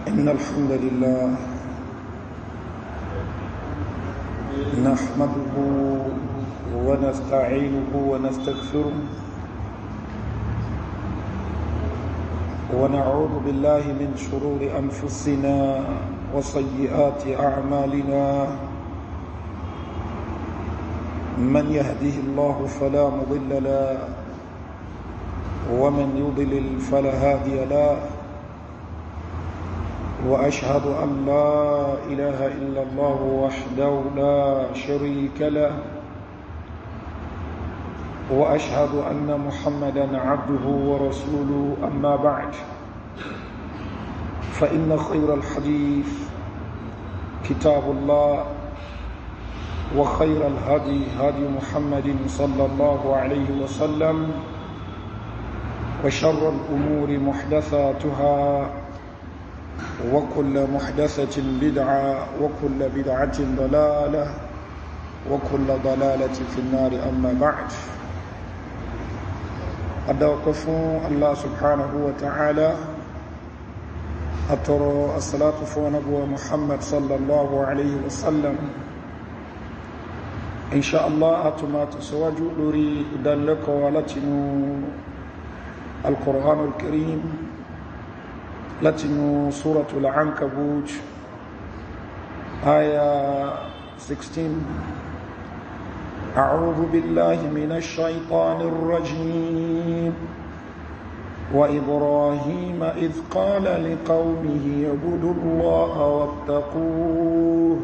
إن الحمد لله نحمده ونستعينه ونستغفره ونعوذ بالله من شرور أنفسنا وسيئات أعمالنا من يهده الله فلا مضل له ومن يضلل فلا هادي له وأشهد أن لا إله إلا الله وحده لا شريك له وأشهد أن محمدا عبده ورسوله أما بعد فإن خير الحديث كتاب الله وخير الهدي هدي محمد صلى الله عليه وسلم وشر الأمور محدثاتها وكل محدثة بدعة وكل بدعة ضلالة وكل ضلالة في النار أما بعد أدوقف الله سبحانه وتعالى أترى الصلاة فنبوة محمد صلى الله عليه وسلم إن شاء الله أتما تسواج لري دلك ولتن القرآن الكريم لتن سورة العنكبوت آية 16 أعوذ بالله من الشيطان الرجيم وإبراهيم إذ قال لقومه اعبدوا الله واتقوه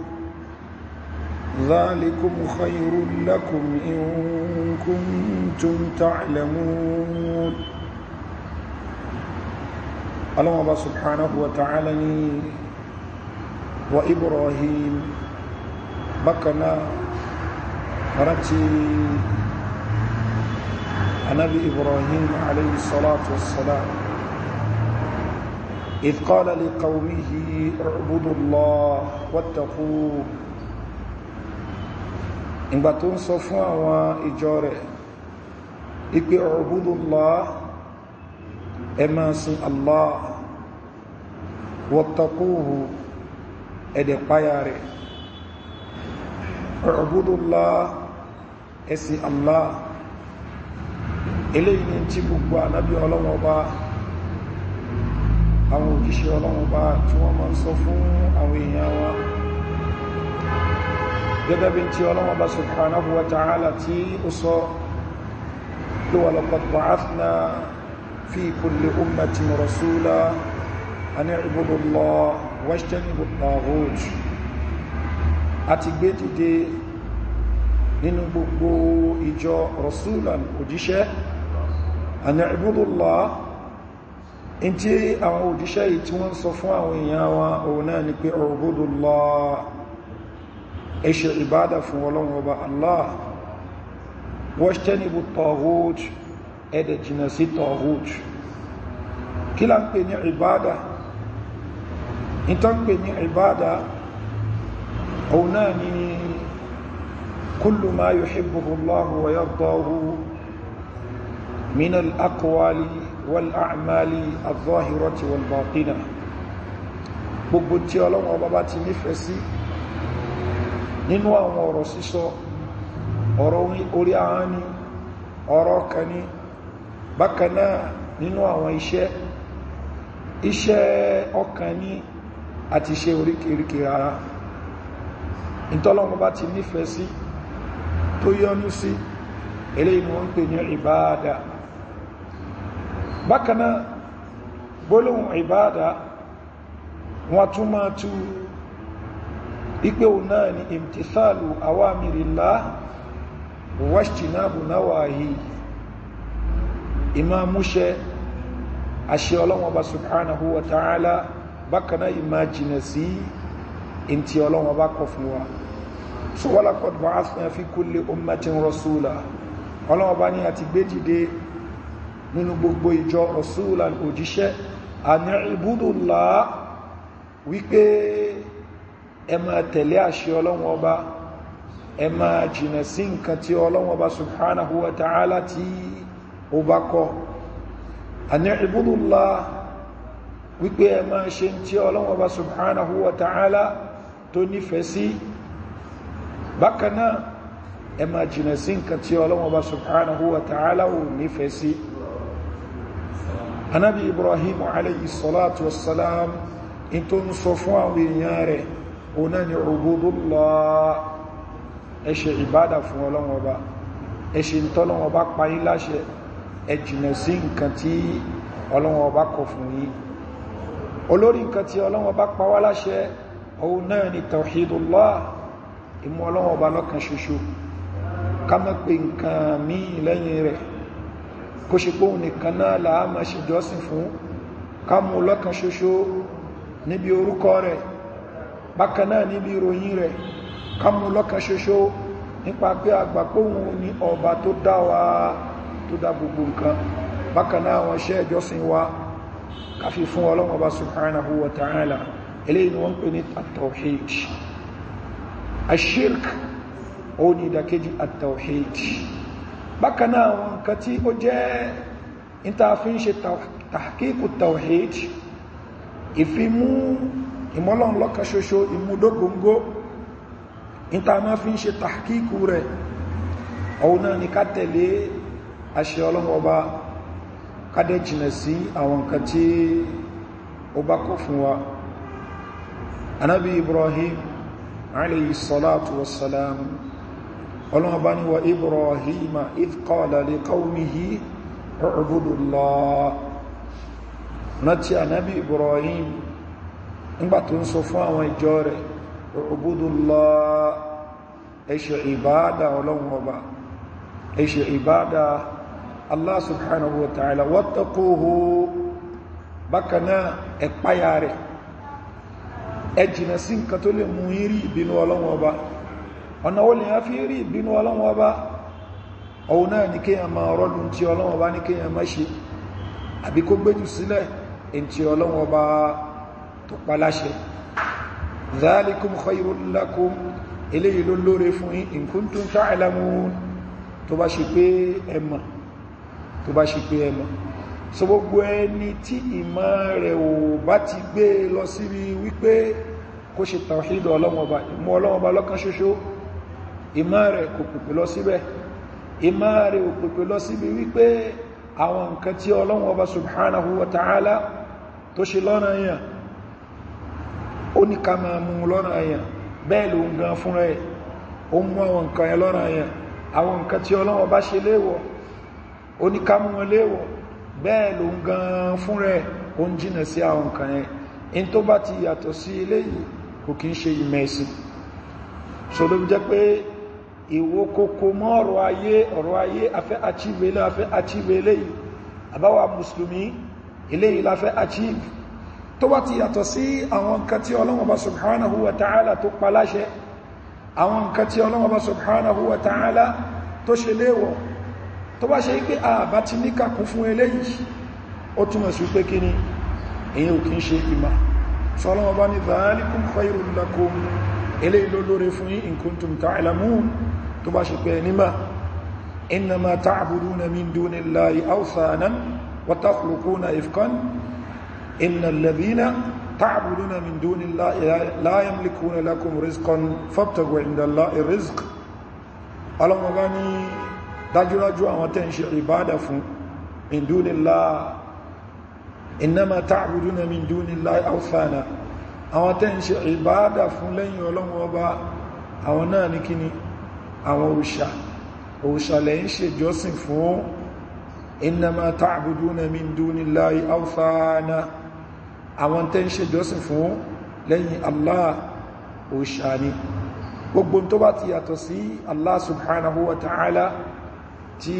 ذلكم خير لكم إن كنتم تعلمون الله سبحانه وتعالى وإبراهيم بكنا رتي النبي إبراهيم عليه الصلاة والسلام إذ قال لقومه اعبدوا الله واتقوه إن باتون صفوا وإجارة إكي اعبدوا الله أما سن الله واتقوه إدي قياري اعبدوا الله اسي الله إليه ننتبه نبي الله وبا أو جيش الله وبا توما صفوا أو إياوا gẹ́gẹ́ bí tí Ọlọ́hun Ọba subhanahu wa ta'ala tí ó sọ pé wa laqad ba'athna fi kulli ummatin rasula an i'budu Allah wajtanibu at-taghut àti gbé dìde nínú gbogbo ìjọ rasulan òjíṣẹ́ an i'budu Allah in tí àwọn òjíṣẹ́ yìí tí wọ́n sọ fún àwọn èèyàn wa òun náà ni pé i'budu Allah ẹ̀ṣẹ̀ ìbádà fún Ọlọ́run Ọba Allah wajtanibu at-taghut ẹ̀dẹ̀ jìnà sí taghut kí la ń pè ní ìbádà ìtàn pè ní ìbádà òun náà ni kullu ma yuhibbuhu Allahu wa yardahu min al-aqwali wal-a'mali adh-dhahirati wal-batina gbogbo tí Ọlọ́run Ọba bá ti nífẹ̀ẹ́ sí nínú àwọn ọ̀rọ̀ sísọ ọ̀rọ̀ orí ahọ́n ni ọ̀rọ̀ ọkàn ni bákan náà nínú àwọn iṣẹ́ ọkàn ni àti iṣẹ́ oríkèríkè ara ìtọ́lọ́wọ́ bá ti nífẹ̀ẹ́ sí tó yọ́nú sí eléyìí ni wọ́n ń pè ní ìbáadà bákan náà gbólóhùn ìbáadà wọ́n tún máa tú ipe òun náà ni imtithalu awamirillah wajtinabu nawahi ìmá múṣẹ àṣẹ Ọlọ́hun Ọba subhanahu wa ta'ala bákan náà ìmá jìnà sí ìntí Ọlọ́hun Ọba kọ̀ fún wa so wa laqad ba'athna fi kulli ummatin rasula Ọlọ́hun Ọba ní àti gbé dìde nínú gbogbo ìjọ rasulan òjíṣẹ́ an i'budullah wípé ẹ máa tẹ̀lé àṣẹ Ọlọ́hun Ọba ẹ máa jìnà sí nǹkan tí Ọlọ́hun Ọba subhanahu wa ta'ala tí ó bá kọ̀ an i'budullah wípé ẹ máa ṣe tí Ọlọ́hun Ọba subhanahu wa ta'ala tó nífẹ̀ẹ́ sí, bákan náà ẹ máa jìnà sí nǹkan tí Ọlọ́hun Ọba subhanahu wa ta'ala ò nífẹ̀ẹ́ sí. Ànábì Ibrahim alayhi salatu wassalam in tó ń sọ fún àwọn èèyàn rẹ̀ ọ̀nà ni ubudullah, ẹ ṣe ìbádà fún Ọlọ́hun Ọba, ẹ ṣe ntọ́lọ́hun Ọba pa yín láṣẹ, ẹ jìnà sí nǹkan tí Ọlọ́hun Ọba kọ̀ fún yín. Olórí nǹkan tí Ọlọ́hun Ọba pa wá láṣẹ ọ̀nà ni tawhidullah, ìmú Ọlọ́hun Ọba lọ́kan ṣoṣo, ká má pè nǹkan míì lẹ́yìn rẹ̀, kó ṣe pé òun nìkan náà là á máa ṣe jọ́sìn fún, ká mú lọ́kan ṣoṣo níbi orúkọ rẹ̀, bákan náà níbi ìròyìn rẹ̀, ká mú lọ́kan ṣoṣo nípa pé àgbà pé òun ni ọba tó dá wa, tó dá gbogbo nǹkan, bákan náà àwọn iṣẹ́ ìjọsìn wa ká fi fún Ọlọ́hun Ọba subhanahu wa ta'ala. Eléyìí ni wọ́n ń pè ní at-tawhid. Ash-shirk ó ní ìdàkejì at-tawhid. Bákan náà àwọn nǹkan tí ó jẹ́ ìtàfin ṣe tahqiqu at-tawhid, ìfimú ìmọ́lọ́run lọ́kan ṣoṣo, ìmúdógóngó, ìta máa fi ń ṣe tahqiqu rẹ̀ ọ̀hún náà ni ká tẹ̀lé àṣẹ Ọlọ́hun Ọba, ká dẹ̀ jìnà sí àwọn nǹkan tí ó bá kọ̀ fún wa. Ànábì Ibrahim alayhi salatu wassalam, Ọlọ́hun Ọba ní wa Ibrahima idh qala li qawmihi u'budullah. Rántí Ànábì Ibrahim nígbà tó ń sọ fún àwọn ìjọ rẹ̀, u'budullah, ẹ ṣe ìbádà Ọlọ́hun Ọba, ẹ ṣe ìbádà Allah subhanahu wa ta'ala, wattaquhu, bákan náà ẹ páyà rẹ̀, ẹ jìnà sí nǹkan tó lè mú yín rí ìbínú Ọlọ́hun Ọba. Ọ̀nà wo lè yá fi rí ìbínú Ọlọ́hun Ọba? Ọ̀hún náà ní kéèyàn máa rọ́dún tí Ọlọ́hun Ọba ní kéèyàn má ṣe, àbí kó gbéjù sílẹ̀ èyí tí Ọlọ́hun Ọba tó pa láṣẹ. Dhalikum khayrun lakum, eléyìí ló lóore fún yín, in kuntum ta'lamun, tó bá ṣe pé ẹ mọ̀, tó bá ṣe pé ẹ mọ̀. So gbogbo ẹni tí ìmọ̀ rẹ̀ ò bá ti gbé lọ síbi wípé kó ṣe tawhid Ọlọ́hun Ọba, ìmú Ọlọ́hun Ọba lọ́kan ṣoṣo, ìmọ̀ rẹ̀ kò pèpè lọ síbẹ̀, ìmọ̀ rẹ̀ ò pèpè lọ síbi wípé àwọn nǹkan tí Ọlọ́hun Ọba subhanahu wa ta'ala tó ṣe lọ́nà yẹn ó ní ká máa mú lọ́nà yẹn, bẹ́ẹ̀ ló ń gan fún rẹ̀ ó mú àwọn nǹkan yẹn lọ́nà yẹn. Àwọn nǹkan tí Ọlọ́hun Ọba ṣe léèwọ̀ ó ní ká mú wọn léèwọ̀, bẹ́ẹ̀ ló ń gan fún rẹ̀ ó ń jìnà sí àwọn nǹkan yẹn. In tó bá ti yàtọ̀ sí eléyìí kò kí ń ṣe ìmẹ̀sìn. So ló jẹ́ pé ìwò kòkó mọ́ ọ̀rọ̀ ayé afẹ́ achieve eléyìí, àbáwà mùsùlùmí eléyìí láfẹ́ achieve, tó bá ti yàtọ̀ sí àwọn nǹkan tí Ọlọ́hun Ọba subhanahu wa ta'ala tó pa láṣẹ, àwọn nǹkan tí Ọlọ́hun Ọba subhanahu wa ta'ala tó ṣe léèwọ̀, tó bá ṣe pé àbá ti ní kàkún fún eléyìí, ó túnmọ̀ sí pé kíní èyí ò kí ń ṣe ìmá. Ọlọ́hun Ọba ní dhalikum khayrun lakum, eléyìí ló lóore fún yín in kuntum ta'lamun, tó bá ṣe pé nímà. Innama ta'buduna min dunillahi awthanan wa takhluquna ifkan, innal ladhina ta'buduna min dunillahi la yamlikuna lakum rizqan fabtaghu 'inda Allahi rizq. Ọlọ́hun Ọba ní dájúdájú àwọn tẹ́ ń ṣe ìbádà fún min dunillahi, innama ta'buduna min dunillahi awthana, àwọn tẹ́ ń ṣe ìbádà fún lẹ́yìn Ọlọ́hun Ọba, àwọn náà ní kíni, àwọn òòṣà lẹ́ ń ṣe jọ́sìn fún. Innama ta'buduna min dunillahi awthana, àwọn tẹ́ ń ṣe jọ́sìn fún lẹ́yìn Allah òòṣà ni. Gbogbo tó bá ti yàtọ̀ sí Allah subhanahu wa ta'ala tí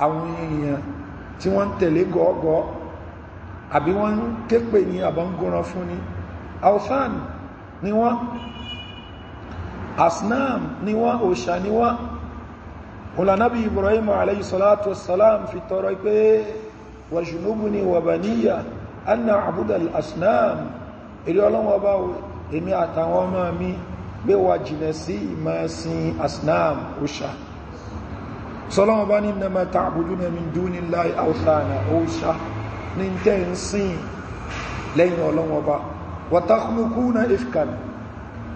àwọn èèyàn tí wọ́n tẹ̀lé gọ́ọ̀gọ́ àbí wọ́n képe ní àbángọ́ran fún ní awthan ni wọ́n, asnam ni wọ́n, òòṣà ni wọ́n. Olànábì Ibrahim alayhi salatu wassalam fi tọrọ pé wajnubni wa baniya an na'buda al-asnam, èrè Ọlọ́hun Ọba èmi àtàwọn ọmọ mi gbé wa jìnà sí ìmọ̀sìn asnam, òòṣà. Ọlọ́hun Ọba ní innama ta'buduna min dunillahi awthana, òòṣà ní tẹ́ ń sìn lẹ́yìn Ọlọ́run Ọba wa takhluquna ifkan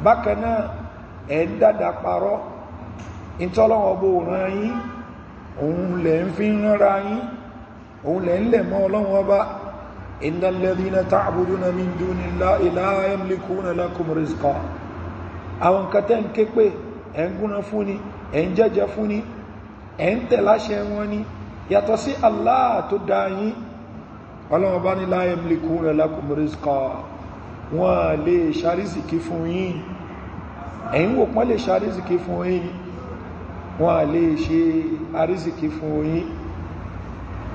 bákan náà ẹ̀ ń dàdà parọ́ ìtọ́lọ́run Ọba òran yín òun lẹ̀ ń fi ránra yín òun lẹ̀ ń lẹ̀ mọ́ Ọlọ́run Ọba innal ladhina ta'buduna min dunillahi la yamlikuna lakum rizqa àwọn kẹtẹ́ ń ké pé ẹ̀ ń gúnra fún ni ẹ̀ ń jẹ́jẹ́ fún ni ẹ̀ ń tẹ̀láṣẹ wọn ni yàtọ̀ sí Allah tó dá yín Ọlọ́run Ọba ní la yamlikuna lakum rizqa wọ́n lè ṣàrísìkí fún yín ẹ̀yin wò pọ́n lè ṣàrísìkí fún yín wọ́n lè ṣe àrísìkí fún yín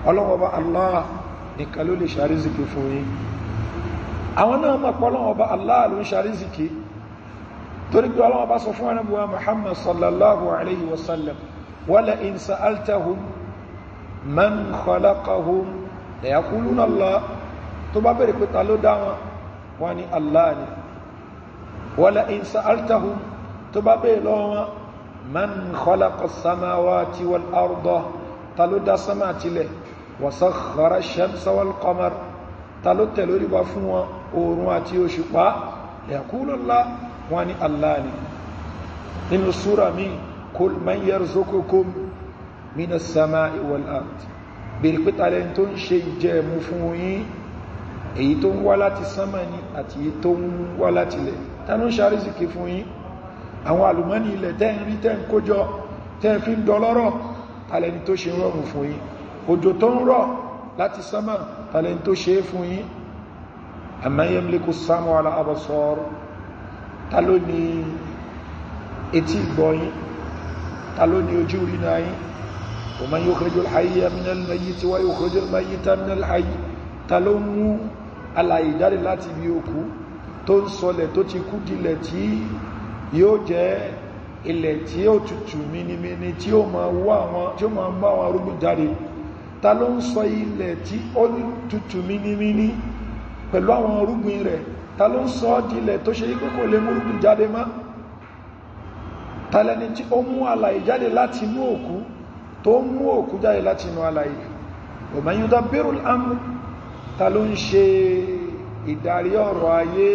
Ọlọ́run Ọba Allah nìkan ló lè ṣàrísìkí fún yín àwọn náà mọ̀ pé Ọlọ́run Ọba Allah ló ń ṣàrísìkí torí pé Ọlọ́run Ọba sọ fún Ànábì wa Muhammad sallallahu alayhi wa sallam wala in sa'altahum man khalaqahum la yaquluna Allah tó bá bẹ̀rẹ̀ pé ta ló dá wọn wọ́n ní Allah ni wala in sa'altahum tó bá bẹ̀rẹ̀ lọ́wọ́ wọn man khalaqa as-samawati wal arda ta ló dá sama tilẹ̀ wa sakhkhara ash-shamsa wal qamar ta ló tẹ̀ lórí bá fún wọn oòrùn àti òṣùpá la yaquluna Allah wọ́n ní Allah ni nínú súra mi kul man yarzuqukum minas samai wal ard bèèrè pé tààlẹ́ tó ń ṣe ìjẹ́ mú fún yín èyí tó ń wá láti sánmà ní àti èyí tó ń wá láti ilẹ̀ tánú ń ṣàrísìkí fún yín àwọn àlùmọ́nì ilẹ̀ tẹ́ ń rí tẹ́ ń kójọ tẹ́ fi ń dọlọ́rọ̀ tààlẹ́ tó ṣe rọrùn fún yín òjò tó ń rọ̀ láti sánmà tààlẹ́ tó ṣe é fún yín amman yamliku as-sam'a wal absar ta ló ní etí ìgbọ́ yín ta ló ní ojú rí náà yín ومن يخرج الحي من الميت ويخرج الميت من الحي ta ló mú alààyè jáde láti ibi òkú tó ń sọlẹ̀ tó ti kú dilẹ̀ tí yóò jẹ́ ilẹ̀ tí ó tutù minimini tí ó máa mú àwọn arúgbìn jáde ta ló ń sọ ilẹ̀ tí ó tutù minimini pẹ̀lú àwọn arúgbìn rẹ̀ ta ló ń sọ dilẹ̀ tó ṣe ikú kò lè mú arúgbìn jáde má ta lẹni tí ó mú alààyè jáde láti inú òkú tó mú òkú jáde láti inú alààyè wa man yudabbiru al-amr ta ló ń ṣe ìdarí ọ̀rọ̀ ayé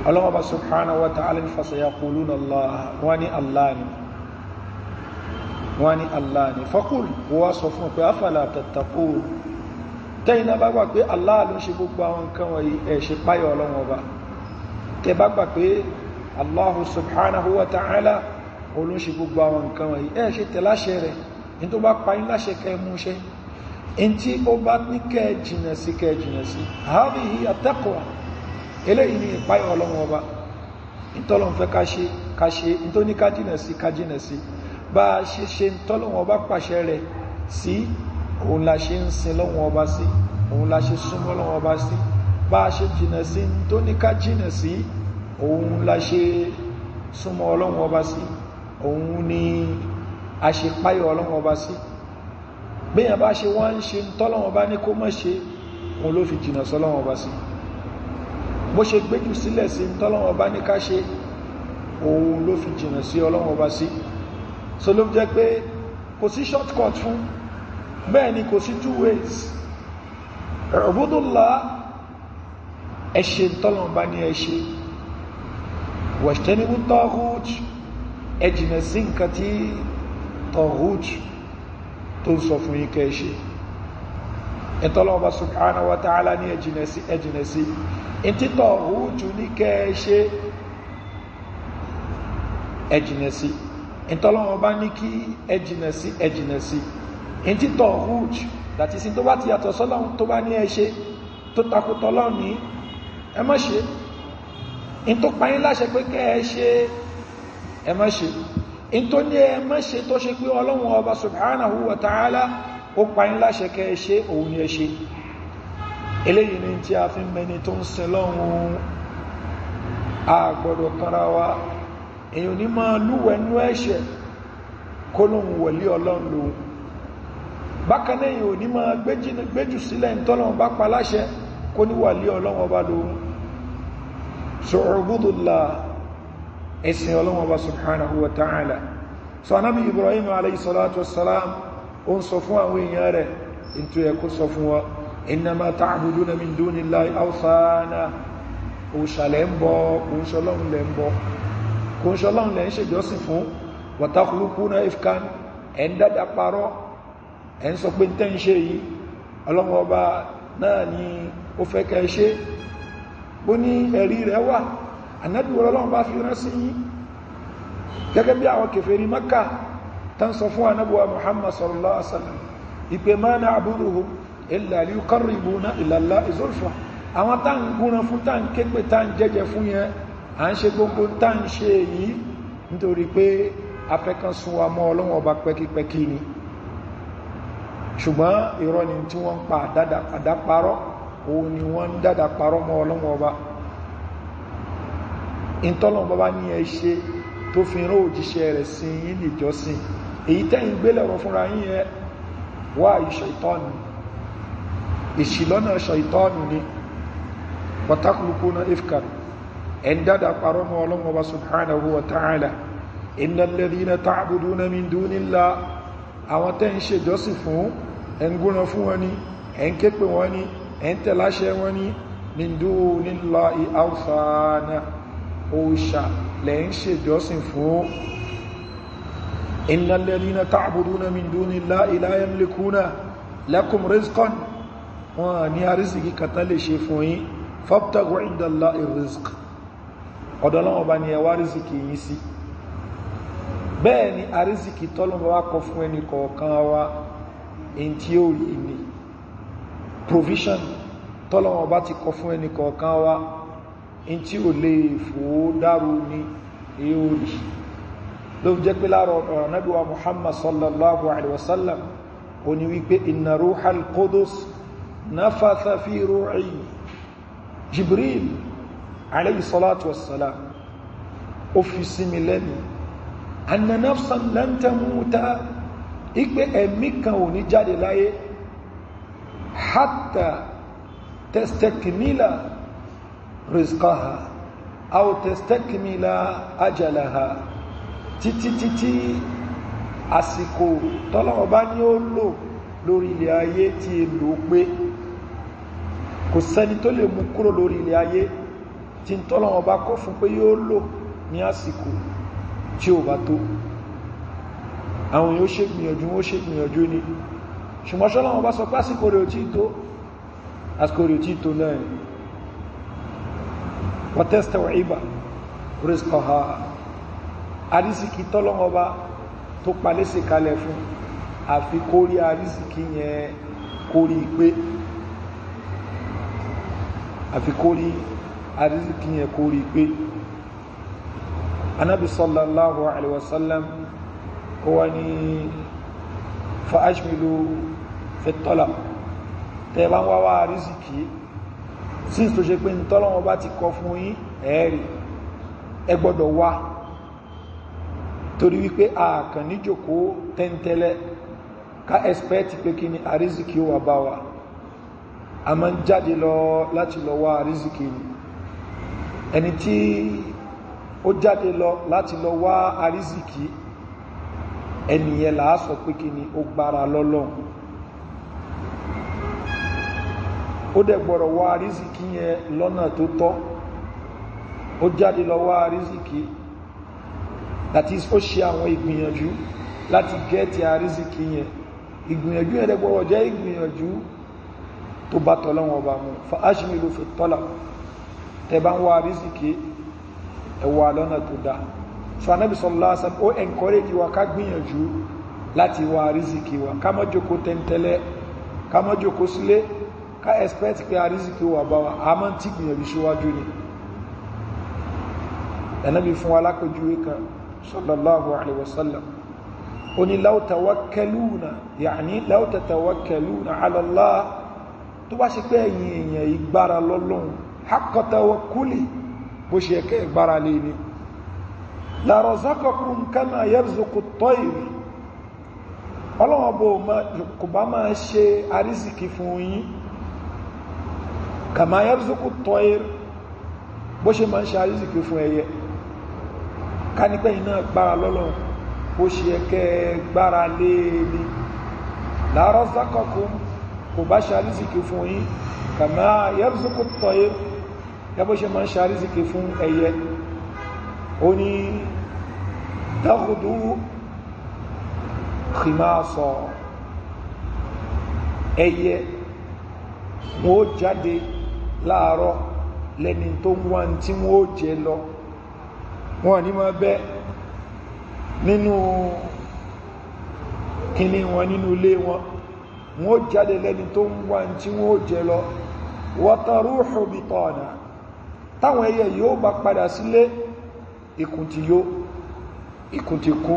Allah subhanahu wa ta'ala fasayaquluna Allah wọ́n ní Allah ni faqul wọ́n sọ fún pé afala tattaqun tẹ́yìn náà bá gbà pé Allah ló ń ṣe gbogbo àwọn nǹkan wọ̀nyí ẹ̀ ṣe páyọ̀ Ọlọ́run Ọba tẹ́ bá gbà pé Allah subhanahu wa ta'ala olóṣe gbogbo àwọn nǹkan wọ̀nyí ẹ̀ ṣe tẹ̀láṣẹ rẹ̀ ní tó bá pa yín láṣẹ kẹ́ mú ṣe in tí ó bá ní kẹ́ jìnà sí hadhihi at-taqwa eléyìí ni ìpáyọ̀ Ọlọ́run Ọba ìtọ́lọ́run fẹ́ ká ṣe ìtọ́ ní ká jìnà sí bá a ṣe ìtọ́lọ́run Ọba pàṣẹ rẹ̀ sí òun la ṣe ń sin Ọlọ́run Ọba sí òun la ṣe súnmọ́ Ọlọ́run Ọba sí bá a ṣe jìnà sí ìtọ́ ní ká jìnà sí òun la ṣe súnmọ́ Ọlọ́run Ọba sí òun ni a ṣe páyọ̀ Ọlọ́run Ọba sí bẹ́yàn bá ṣe wọ́n ń ṣe tọ́lọ́run Ọba ní kó má ṣe òun ló fi jìnà sọ́lọ́run Ọba sí bó ṣe gbéjù sílẹ̀ sí tọ́lọ́run Ọba ní ká ṣe òun ló fi jìnà sí Ọlọ́run Ọba sí so ló jẹ́ pé kò sí shortcut fún bẹ́ẹ̀ ni kò sí two ways ubudullah ẹ ṣe tọ́lọ́run Ọba ní ẹ ṣe wajtanibu taghut ẹ jìnà sí nǹkan tí taghut tó ń sọ fún yín kẹ́ ṣe ẹ̀tọ́lọ́wọ́ subhanahu wa ta'ala ní ẹ jìnà sí in tí taghut ní kẹ́ ṣe ẹ jìnà sí ìtọ́lọ́wọ́ bá ní kí ẹ jìnà sí in tí taghut láti sí tó bá ti yàtọ̀ sọ́lọ́run tó bá ní ẹ ṣe tó takùtọ́lọ́run ní ẹ má ṣe in tó pàyín láṣẹ pé kẹ́ ẹ ṣe ẹ má ṣe in tó ní ẹ má ṣe tó ṣe pé Ọlọ́run Ọba subhanahu wa ta'ala ó pàyín láṣẹ kẹ́ ẹ ṣe òun ni ẹ ṣe eléyìí ni tí a fi mẹni tó ń sin lọ́run a gbọ́dọ̀ kanra wa èyàn ní máa lúwẹ̀nú ẹ̀ṣẹ̀ kó lóhun wọlé Ọlọ́run lòun bákan náà èyàn ní máa gbéjù sílẹ̀ ìtọ́lọ́run bá pa láṣẹ kó ní wọlé Ọlọ́run Ọba lòun su'ubudullah ẹ̀sìn Ọlọ́run Ọba subhanahu wa ta'ala so anábi Ibrahim alayhi salatu wassalam ó ń sọ fún àwọn èèyàn rẹ̀ into ẹkú sọ fún wa innama ta'buduna min dunillahi awthana òṣàlẹ̀ ń bọ òṣọlọ́run lẹ́ ń bọ òṣọlọ́run lẹ́ ń ṣèjọ́sìn fún wa takhluquna ifkan ẹ̀ ń dádá parọ́ ẹ̀ ń sọ pé tẹ́ ń ṣe yìí ọlọ́run ọba náà ni ó fẹ́ kẹ́ ṣe bó ní ẹ̀rí rẹ̀ wà ànábì ọlọ́run bá fi rán sí yín gẹ́gẹ́ bí àwọn kèfèrí Mákkà tán sọ fún ànábì wa Muhammad sallallahu alaihi wasallam ìpè ma na'buduhum illa liyuqarribuna ila Allahi zulfa àwọn tá ń gúnran fún tá ń képe tá ń jẹ́jẹ fún yẹn à ń ṣe gbogbo tá ń ṣe yìí nítorí pé afẹ́kan sún wa mọ́ ọlọ́run ọba pẹ́kípẹ́kí ni ṣùgbọ́n irọ́ ni tí wọ́n ń pa àdáparọ́ òun ni wọ́n ń dádá parọ́ mọ́ ọlọ́run ọba ìtọ́lọ́run bàbá ní ẹ ṣe tó fi rán òjíṣẹ́ rẹ̀ sí yín níjọ́sìn èyí tẹ́yìn gbélẹ̀rọ fúnra yín yẹ wá ìṣẹ̀tọ́nù ìṣìlọ́nà ṣẹ̀tọ́nù ni watakhluquna ifkan ẹn dádá parọ́ mọ́ ọlọ́run ọba subhanahu wa ta'ala innal ladhina ta'buduna min dunillah àwọn tẹ́ ń ṣe jọ́sìn fún ẹn gúnra fún wọn ni ẹn képe wọn ni ẹn tẹ̀láṣẹ wọn ni min dunillahi awthana òòṣà lẹ́ ń ṣe jọ́sìn fún innal ladhina ta'buduna min dunillahi la yamlikuna lakum rizqan wọn ní àrísìkí kàtà lè ṣe fún yín fabtagu indallahi rizq ọ̀dọ̀lọ́wọ́ bá ní ẹwà rísìkí yín sí bẹ́ẹ̀ ni àrísìkí tọ́lọ́wọ́ wá kọ fún ẹni kọ̀ọ̀kan wa in tí ó rí ní provision tọ́lọ́wọ́ bá ti kọ fún ẹni kọ̀ọ̀kan wa in tí ó lè fò dáró ní èó rí ló jẹ́ pé láàrọ̀ ọ̀rọ̀ Nábì wa Muhammad sallallahu alaihi wasallam ó ní wípé inna ruhal qudus nafatha fi ru'i Jibril alayhi salatu wassalam ó fi sí mi lẹ́nu anna nafsan lan tamuta ìpé ẹ̀mí kan ò ní jáde láyé hatta tastakmila rizqaha aw tastakmila ajalaha títí àsìkò tọ́lọ́wọ́ bá ní ó lò lórí ilẹ̀ ayé tí è lò pé kò sẹ́ni tó lè mú kúrò lórí ilẹ̀ ayé tí tọ́lọ́wọ́ bá kọ́ fún pé yóò lò ní àsìkò tí ó bá tó àwọn yóò ṣe gbìyànjú ó ṣe gbìyànjú ní ṣùgbọ́n ṣọ́lọ́wọ́ bá sọ pé àsìkò rẹ̀ ò tí tó náà watastawiba rizqaha àrísìkí tọ́lọ́wọ́ bá tó palẹ́sẹ̀ kalẹ̀ fún àfi kórí àrísìkí yẹn kórí pé àfi kórí àrísìkí yẹn kórí pé anábi sallallahu alaihi wasallam ó wá ní fa'ashmilu fi talab tẹ́bá wá wá àrísìkí síns tó ṣe pé ní tọ́lọ́wọ́ bá ti kọ fún yín ẹ̀ẹ́rì ẹ gbọ́dọ̀ wá torí wípé àkàn ní jòkó tẹ́ntẹ́lẹ̀ ká expect pé kí ni àrísìkí ó wà bá wa a máa ń jáde lọ láti lọ wá àrísìkí ni ẹni tí ó jáde lọ láti lọ wá àrísìkí ẹniyẹn làá sọ pé kí ni ó gbára lọ́lọ́run ó dẹ̀ gbọ́rọ̀ wá àrísìkí yẹn lọ́nà tó tọ́ ó jáde lọ wá àrísìkí that is ó ṣe àwọn ìgbìyànjú láti gẹ́ẹ̀tì àrísìkí yẹn ìgbìyànjú yẹn dẹ̀ gbọ́rọ̀ jẹ́ ìgbìyànjú tó bá tọ́lọ́wọ́ bá mú fa ashmilu fi talab tẹba ń wá àrísìkí ẹwà lọ́nà tó dá so Ànábì sallallahu alaihi wasallam ó encourage wa ká gbìyànjú láti wá àrísìkí wa ká má jókòó tẹ́ntẹ́lẹ́ ká má jókòó sílé ká expect pé àrísìkí wà bá wa a máa tí gbìyànjú síwájú ni Ànábì fún wa lápẹjúwé kan sallallahu alaihi wasallam ó ní law tawakkaluna ya'ni law tatawakkaluna ala Allah tó bá ṣe pé ẹ̀yin èèyàn ìgbára lọ́lọ́run haqqa tawakkuli bó ṣe ẹ̀kẹ́ ìgbára lè ní la razaqakum kama yarzuqu at-tayr ọlọ́wọ́ bó kò bá máa ṣe àrísìkí fún yín kama yarzuqu at-tayr bó ṣe máa ṣe àrísìkí fún ẹyẹ ká nípẹ́ iná gbára lọ́lọ́run bó ṣe ẹ̀kẹ́ gbára lè ní la razaqakum kò bá ṣàrísìkí fún yín kama yarzuqu at-tayr yàbó ṣe máa ń ṣàrísìkí fún ẹyẹ ó ní taghdu khimasa ẹyẹ wọ́n ó jáde láàárọ̀ lẹ́ni tó ń wá tí wọ́n ó jẹ lọ wọ́n ní máa bẹ́ nínú kíní wọn nínú ilé wọn wọ́n ó jáde lẹ́ni tó ń wá tí wọ́n ó jẹ lọ wa taruhu bitana táwọn ẹyẹ yóò bá padà sílé ikùn ti kú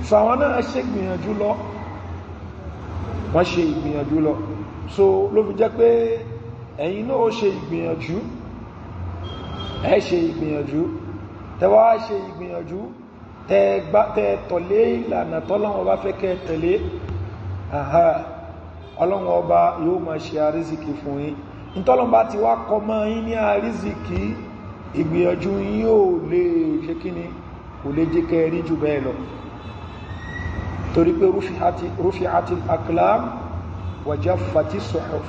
so àwọn náà ṣe gbìyànjú lọ wọ́n ṣe ìgbìyànjú lọ so ló fi jẹ́ pé ẹ̀yin náà ṣe ìgbìyànjú ẹ ṣe ìgbìyànjú tẹwà ṣe ìgbìyànjú tẹ tọ̀lé ìlànà tọ́lọ́wọ́ bá fẹ́ kẹ́ tẹ̀lé ọlọ́wọ́ ọba yóò máa ṣe àrízìkì fún yín ìtọ́lọ́mbá ti wá kọ mọ́ yín ní àrízìkì ìgbìyànjú yín ò lè ṣe kíni kò lè jẹ́ kẹ́ rí jù bẹ́ẹ̀ lọ torí pé rufi'ati al-aqlam wa jaffati as-suhuf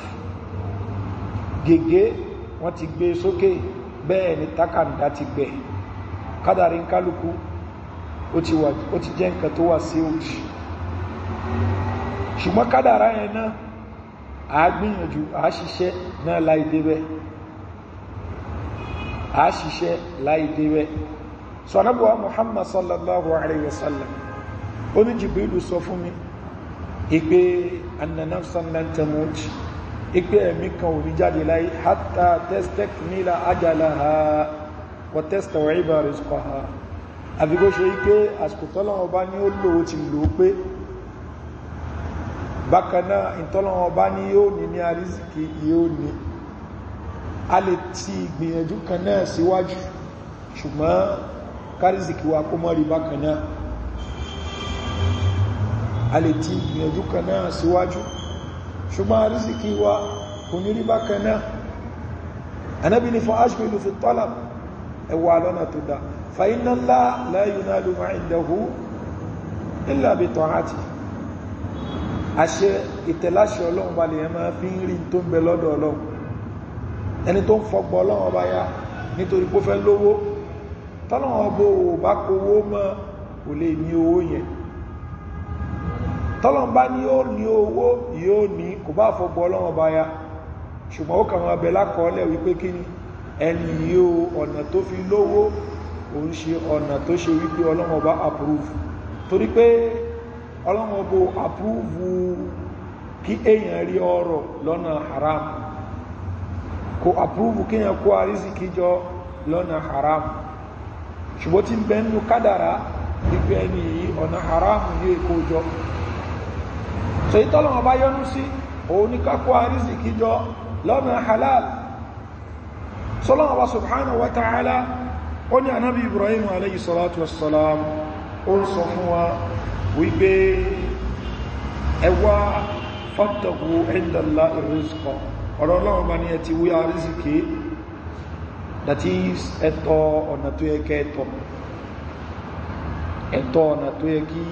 gègé wọ́n ti gbé sókè bẹ́ẹ̀ ni takàndá ti gbẹ kádàrí ń kálukú ó ti jẹ́ nǹkan tó wà sí òjì ṣùgbọ́n kádàrá yẹn náà a gbìyànjú a ṣiṣẹ́ náà láì débẹ̀ a ṣiṣẹ́ láì débẹ̀ so anábọ̀wá Muhammad sallallahu alayhi wa sallam ó ní Jibrilu sọ fún mi ìpé anna nafsan lan tamut ìpé ẹ̀mí kan ò ní jáde láyé hatta tastakmila ajalaha wa tastawiba rizqaha àbíkó ṣe ìpé àsìkò tọ́lọ́wọ́ bá ní ó lò ó ti lò ó pé bákanáà ìtọ́lọ́wọ́ bá ní yóò ní àrísìkí yóò ní a lè ti ìgbìyànjú kan náà síwájú ṣùgbọ́n kárísìkí wa kó mọ́ rí bákanáà a lè ti ìgbìyànjú kan náà síwájú ṣùgbọ́n àrísìkí wa kò ní rí bákanáà anábi ni fún ashbilu fi talab ẹwà lọ́nà tó dá fa inna Allah la yunalu ma indahu illa bi ta'ati àṣẹ ìtẹ̀láṣẹ ọlọ́run bá lè yẹn máa fi ń rí tó ń bẹ lọ́dọ̀ ọlọ́run ẹni tó ń fọgbọ́ ọlọ́run ọba ya nítorí kó fẹ́ lówó tọ́lọ́run ọbọ̀ bá kówó mọ́ kò lè ní owó yẹn tọ́lọ́run bá ní yóò ní owó yóò ní kò bá fọgbọ́ ọlọ́run ọba ya ṣùgbọ́n ó kàn bẹ lákọọ́lẹ̀ wípé kí ni ẹni yóò ọ̀nà tó fi lówó òun ṣe ọ̀nà tó ṣe wípé ọlọ́run ọba approve torí pé ọlọ́run ọbọ̀ approve kí èyàn rí ọrọ̀ lọ́nà haram kò approve kí èyàn kó àrísìkí jọ lọ́nà haram ṣùgbọ́n tí ń bẹ nínú kádàrá wípé ẹni yìí ọ̀nà haram yìí kó jọ so ìtọ́lọ́run bá yọ́nú sí òun ní ká kó àrísìkí jọ lọ́nà halal sọ́lọ́run ọba subhanahu wa ta'ala ó ní anábì Ibrahim alayhi salatu wassalam ó ń sọ fún wa wípé ẹwà fọ́tọ̀kù ẹ̀ndàlá ìrìsìkọ̀ ọ̀rọ̀ ọlọ́run bá ní ẹ ti wúyà rísìkì that is ẹ̀tọ́ ọ̀nà tó yẹ kẹ́ ẹ̀tọ́ ọ̀nà tó yẹ kí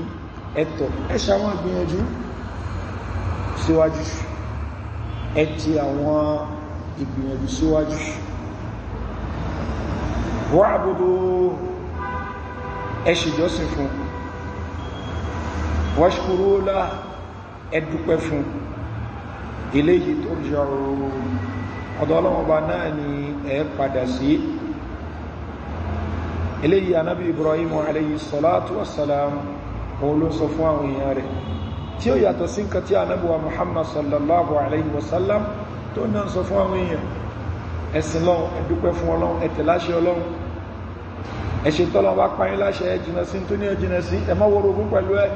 ẹ̀tọ́ ẹ̀ṣà wọn gbìyànjú síwájú ẹ ti àwọn ìgbìyànjú síwájú wa'budu ẹ̀ṣìjọ́sìn fún washkuru la ẹdúpẹ́ fún ilayhi turja'un ọ̀dọ̀ Ọlọ́run Ọba náà ni ẹ padà sí eléyìí anábì Ibrahim alayhi salatu wassalam òun ló sọ fún àwọn èèyàn rẹ̀ tí ó yàtọ̀ sí nǹkan tí anábì wa Muhammad sallallahu alayhi wasallam tó náà sọ fún àwọn èèyàn ẹ̀sìn lọ́wọ́ ẹdúpẹ́ fún Ọlọ́run ẹ̀tẹ̀láṣẹ Ọlọ́run ẹ̀ṣẹ̀ tọ́lọ́ bá pààyín láṣẹ ẹjìnà sí tó ní ẹjìnà sí ẹ má worogún pẹ̀lú ẹ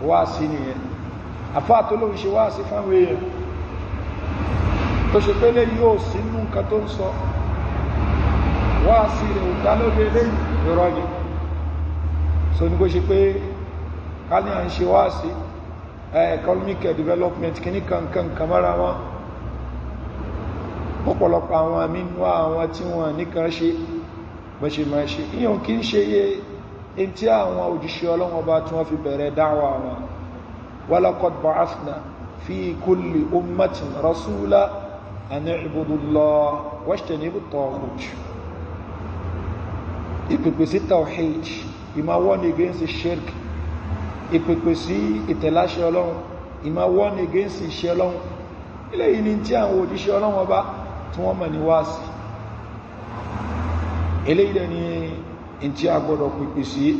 wá sí nìyẹn àfáà tó lóun ṣe wá sí fáwọn èèyàn tó ṣe pé lè yóò sínú nǹkan tó ń sọ wá sí rẹ̀ òdá lórí eléyìí ìrọ́gì so ní kó ṣe pé ká ní à ń ṣe wá sí economic development kìíní kankan kamara wọn ọ̀pọ̀lọpọ̀ àwọn àmínú àwọn tí wọ́n nìkan ṣe bẹ́ ṣe máa ṣe ìyàn kí ń ṣe yé in tí àwọn òjíṣẹ́ Ọlọ́run Ọba tí wọ́n fi bẹ̀rẹ̀ dáwà wọn walaqad ba'athna في كل أمة رسولا أن اعبدوا الله واجتنبوا الطاغوت. ìpèpè sí tawhid, ìmá warn against shirk, ìpèpè sí ìtẹ̀láṣẹ Ọlọ́run, ìmá warn against iṣẹ́ Ọlọ́run. ilé yìí ni tí àwọn òjíṣẹ́ Ọlọ́run ọba tí wọ́n mọ̀ ní wáàsí. ilé ilẹ̀ ni in tí a gbọ́dọ̀ pèpè sí.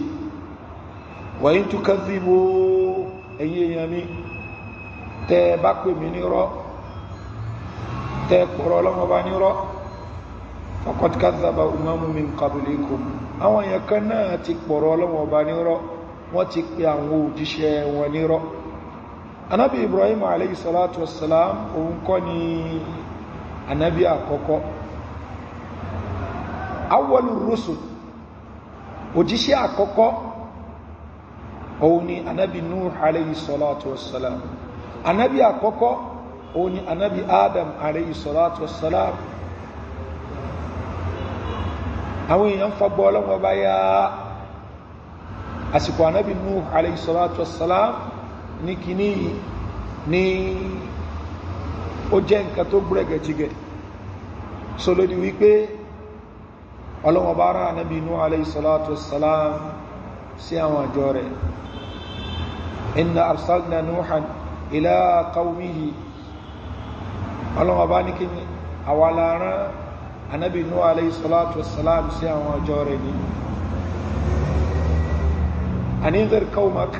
wa in tukadhibu, ẹ̀yin èèyàn mi, tẹ́ bá pè mí nírọ́, tẹ́ pọ̀rọ̀ Ọlọ́run ọba nírọ́, faqad kadhaba umamun min qablikum, àwọn èèyàn kan náà ti pọ̀rọ̀ Ọlọ́run ọba nírọ́, wọ́n ti pè àwọn òjíṣẹ́ wọn nírọ́. Ànábì Ibrahim alayhi salatu wassalam, òun kọ́ ni ànábì àkọ́kọ́. Awwalur rusul, òjíṣẹ́ àkọ́kọ́ òun ni ànábì Nuh alayhi salatu wassalam. Ànábì àkọ́kọ́ òun ni ànábì Adam alayhi salatu wassalam. àwọn èèyàn fagbọ́ Ọlọ́run bá yá àsìkò ànábì Nuh alayhi salatu wassalam ní kìíní ní ó jẹ́ nǹkan tó gbẹ́gẹ̀jigẹ̀ so lódi wípé Ọlọ́run bá rán ànábì Nuh alayhi salatu wassalam sí àwọn àjọ rẹ̀. inna arsalna Nuhan ila qawmihi, Ọlọ́run bá ní kí ni àwàlára ànábì Nuh alayhi salatu wassalam sí àwọn àjọ rẹ̀ ní anidhir qawmak,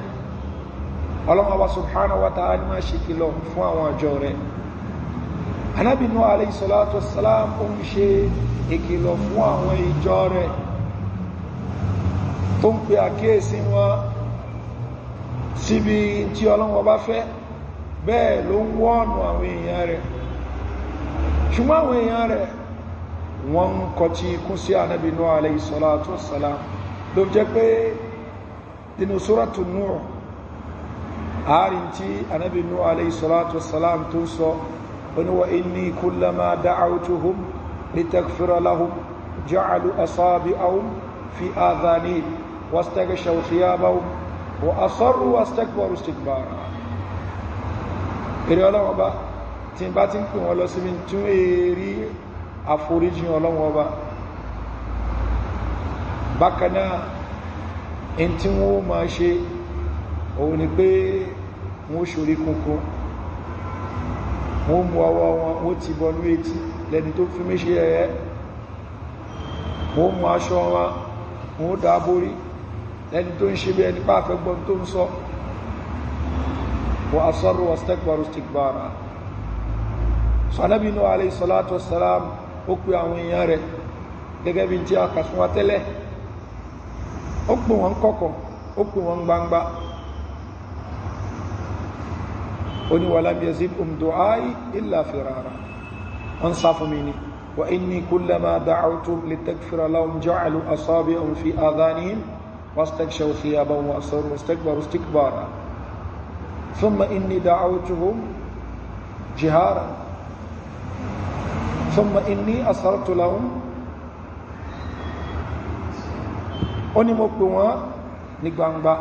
Ọlọ́run bá subhanahu wa ta'ala máa ṣe kìlọ̀ fún àwọn àjọ rẹ̀. ànábì Nuh alayhi salatu wassalam ó ń ṣe ìkìlọ̀ fún àwọn ìjọ rẹ̀ tó ń pè àkíyèsí wọn síbi tí Ọlọ́run bá fẹ́, bẹ́ẹ̀ ló ń wọ́nù àwọn èèyàn rẹ̀. ṣùgbọ́n àwọn èèyàn rẹ̀ wọ́n ń kọtí ikú sí ànábì Nuh alayhi salatu wassalam. ló jẹ́ pé nínú suratu Nuh àárín tí ànábì Nuh alayhi salatu wassalam tó sọ, wa inni kullama da'awtuhum litakfira lahum ja'alu asabi'ahum fi adhanihim wastaghshaw thiyabahum wa asarru wastakbaru istikbara. èrè Ọlọ́run Ọba tí n bá ti ń pè wọ́n lọ sí mi tún èrí àforíjì Ọlọ́run Ọba. bákan náà in tí wọ́n máa ṣe òun ni pé wọ́n ṣorí kunkun, wọ́n mú ọwọ́ wọn, wọ́n ti bọnú etí lẹ́ni tó fi méṣe ẹ̀yẹ́, wọ́n mú aṣọ wọn, wọ́n dábórí lẹ́ni tó ń ṣe bí ẹni pàfẹ́ gbọ́n tó ń sọ. wa asarru wastakbaru istikbara. so ànábì Nuh alayhi salatu wassalam ó pè àwọn èèyàn rẹ̀ gẹ́gẹ́ bí tí a kà fún wa tẹ́lẹ̀. ó pè wọ́n kọ̀kọ̀, ó pè wọ́n gbangba. ó ní walam yazidhum du'ai illa firara, wọ́n sá fún mi ní. wa inni kullama da'awtuhum litakfira lahum ja'alu asabi'ahum fi adhanihim wastaghshaw thiyabahum wa asarru wastakbaru istikbara. thumma inni da'awtuhum jiharan thumma inni asartu lahum. ó ní mo pè wọ́n ní gbangba,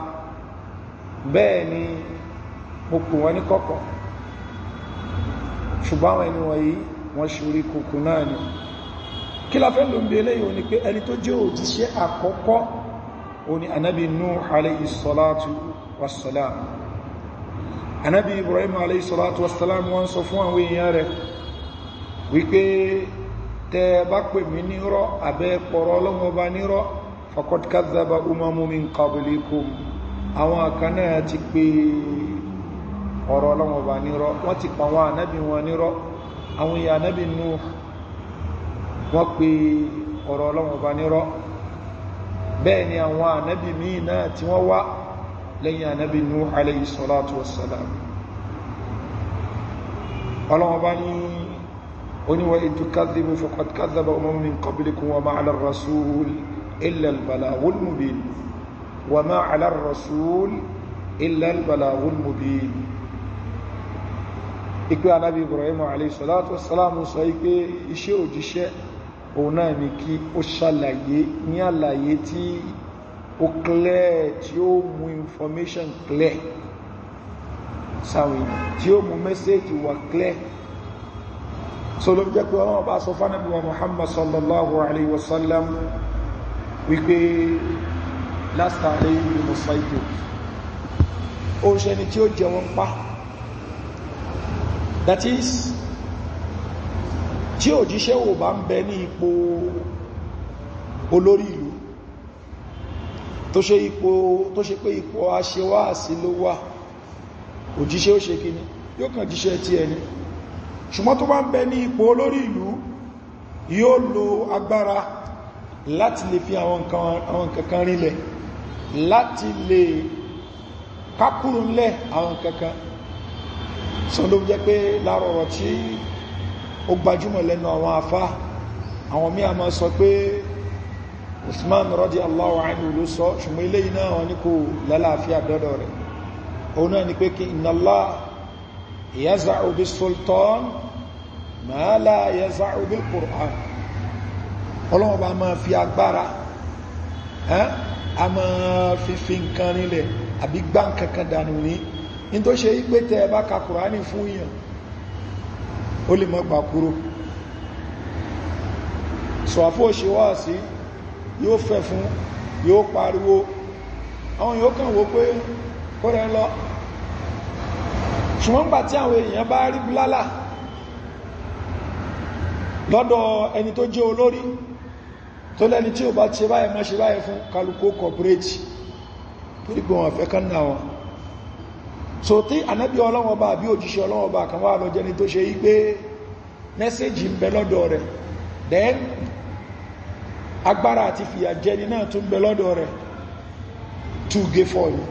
bẹ́ẹ̀ ni mo pè wọ́n ní kọ̀kọ̀, ṣùgbọ́n àwọn ẹni wọ̀nyí wọ́n ṣorí kùkù náà ni. kí la fẹ́ ló ń bí eléyìí ó ní pé ẹni tó jẹ́ òjíṣẹ́ àkọ́kọ́ ó ní ànábì Nuh alayhi salatu wassalam. ànábì Ibrahim alayhi salatu wassalam wọ́n sọ fún àwọn èèyàn rẹ̀ wípé tẹ́ bá pè mí nírọ́ àbẹ́ pọ̀rọ̀ Ọlọ́run Ọba nírọ́, faqad kadhaba umamun min qablikum, àwọn àkànnà ti pè ọ̀rọ̀ Ọlọ́run Ọba nírọ́, wọ́n ti pa àwọn ànábì wọn nírọ́. àwọn èèyàn ànábì Nuh wọ́n pè ọ̀rọ̀ Ọlọ́run Ọba nírọ́. bẹ́ẹ̀ ni àwọn ànábì míì náà tí wọ́n wá lẹ́yìn ànábì Nuh alayhi salatu wassalam. Ọlọ́run Ọba ní wa in tukadhibu faqad kadhaba umamun min qablikum wa ma 'ala ar-rasul illa al-balaghul mubin wa ma 'ala ar-rasul illa al-balaghul mubin. ìpé ànábì Ibrahim alayhi salatu wassalam sọ ìpé iṣẹ́ òjíṣẹ́ òun náà ni kí ó ṣàlàyé ní àlàyé tí ó clear, tí ó mú information clear. sáwọn tí ó mú mẹ́sẹ́jì wà clear. So ló jẹ́ pé ọlọ́wọ́ bá sọ fánàbí wa Muhammad sallallahu alaihi wasallam wípé lasta alayhim bi musaytir, ó ṣe ni tí ó jẹ wọn pa. That is, tí òjíṣẹ́ ò bá ń bẹ ní ipò olórí ìlú tó ṣe pé ipò aṣewáàsí ló wà, òjíṣẹ́ ó ṣe kíní yóò kàn jíṣẹ́ tí ẹni. Ṣùgbọ́n tó bá ń bẹ ní ipò olórí ìlú yóò lo agbára láti lè fi àwọn kankan rílẹ̀, láti lè kákùrù ńlẹ̀ àwọn kankan. Sọ ló jẹ́ pé lárọ̀rọ̀ tí ó gbajúmọ̀ lẹ́nu àwọn afá, àwọn mí a máa sọ pé Usman radiyallahu anhu ló sọ, ṣùgbọ́n ilé iná wọn ní kò lálàáfíà dọ́dọ̀ rẹ̀. Òun náà ni pé kí inna Allah yaza'u bis sultan ma la yaza'u bil Qur'an. Ọlọ́run bá máa fi agbára a máa fi nǹkan nílẹ̀ àbí gbá nǹkankan dànù ní tó ṣe ipé tẹ́ bá ka Kùránì fún èèyàn ó lè mọ́ gbà kúrò. Sọ àfó ṣe wá sí yóò fẹ́ fún, yóò pariwo, àwọn yóò kàn wó pé kó rẹ lọ. Ṣùgbọ́n gbà tí àwọn èèyàn bá rí búlálà lọ́dọ̀ ẹni tó jẹ́ olórí tó lẹ́ni tí ó bá ṣe báyìí mọ́ ṣe báyìí fún kálukú corporate torí pé wọ́n fẹ́ kán náà wọn. So tí ànábí Ọlọ́run bá àbí òjíṣẹ́ Ọlọ́run bá kan wá lọ jẹni tó ṣe yí pé mẹ́sẹ́jì ń bẹ lọ́dọ̀ rẹ̀, then agbára àti fìyà jẹni náà tún bẹ lọ́dọ̀ rẹ̀, two gé fọ́ọ̀lù.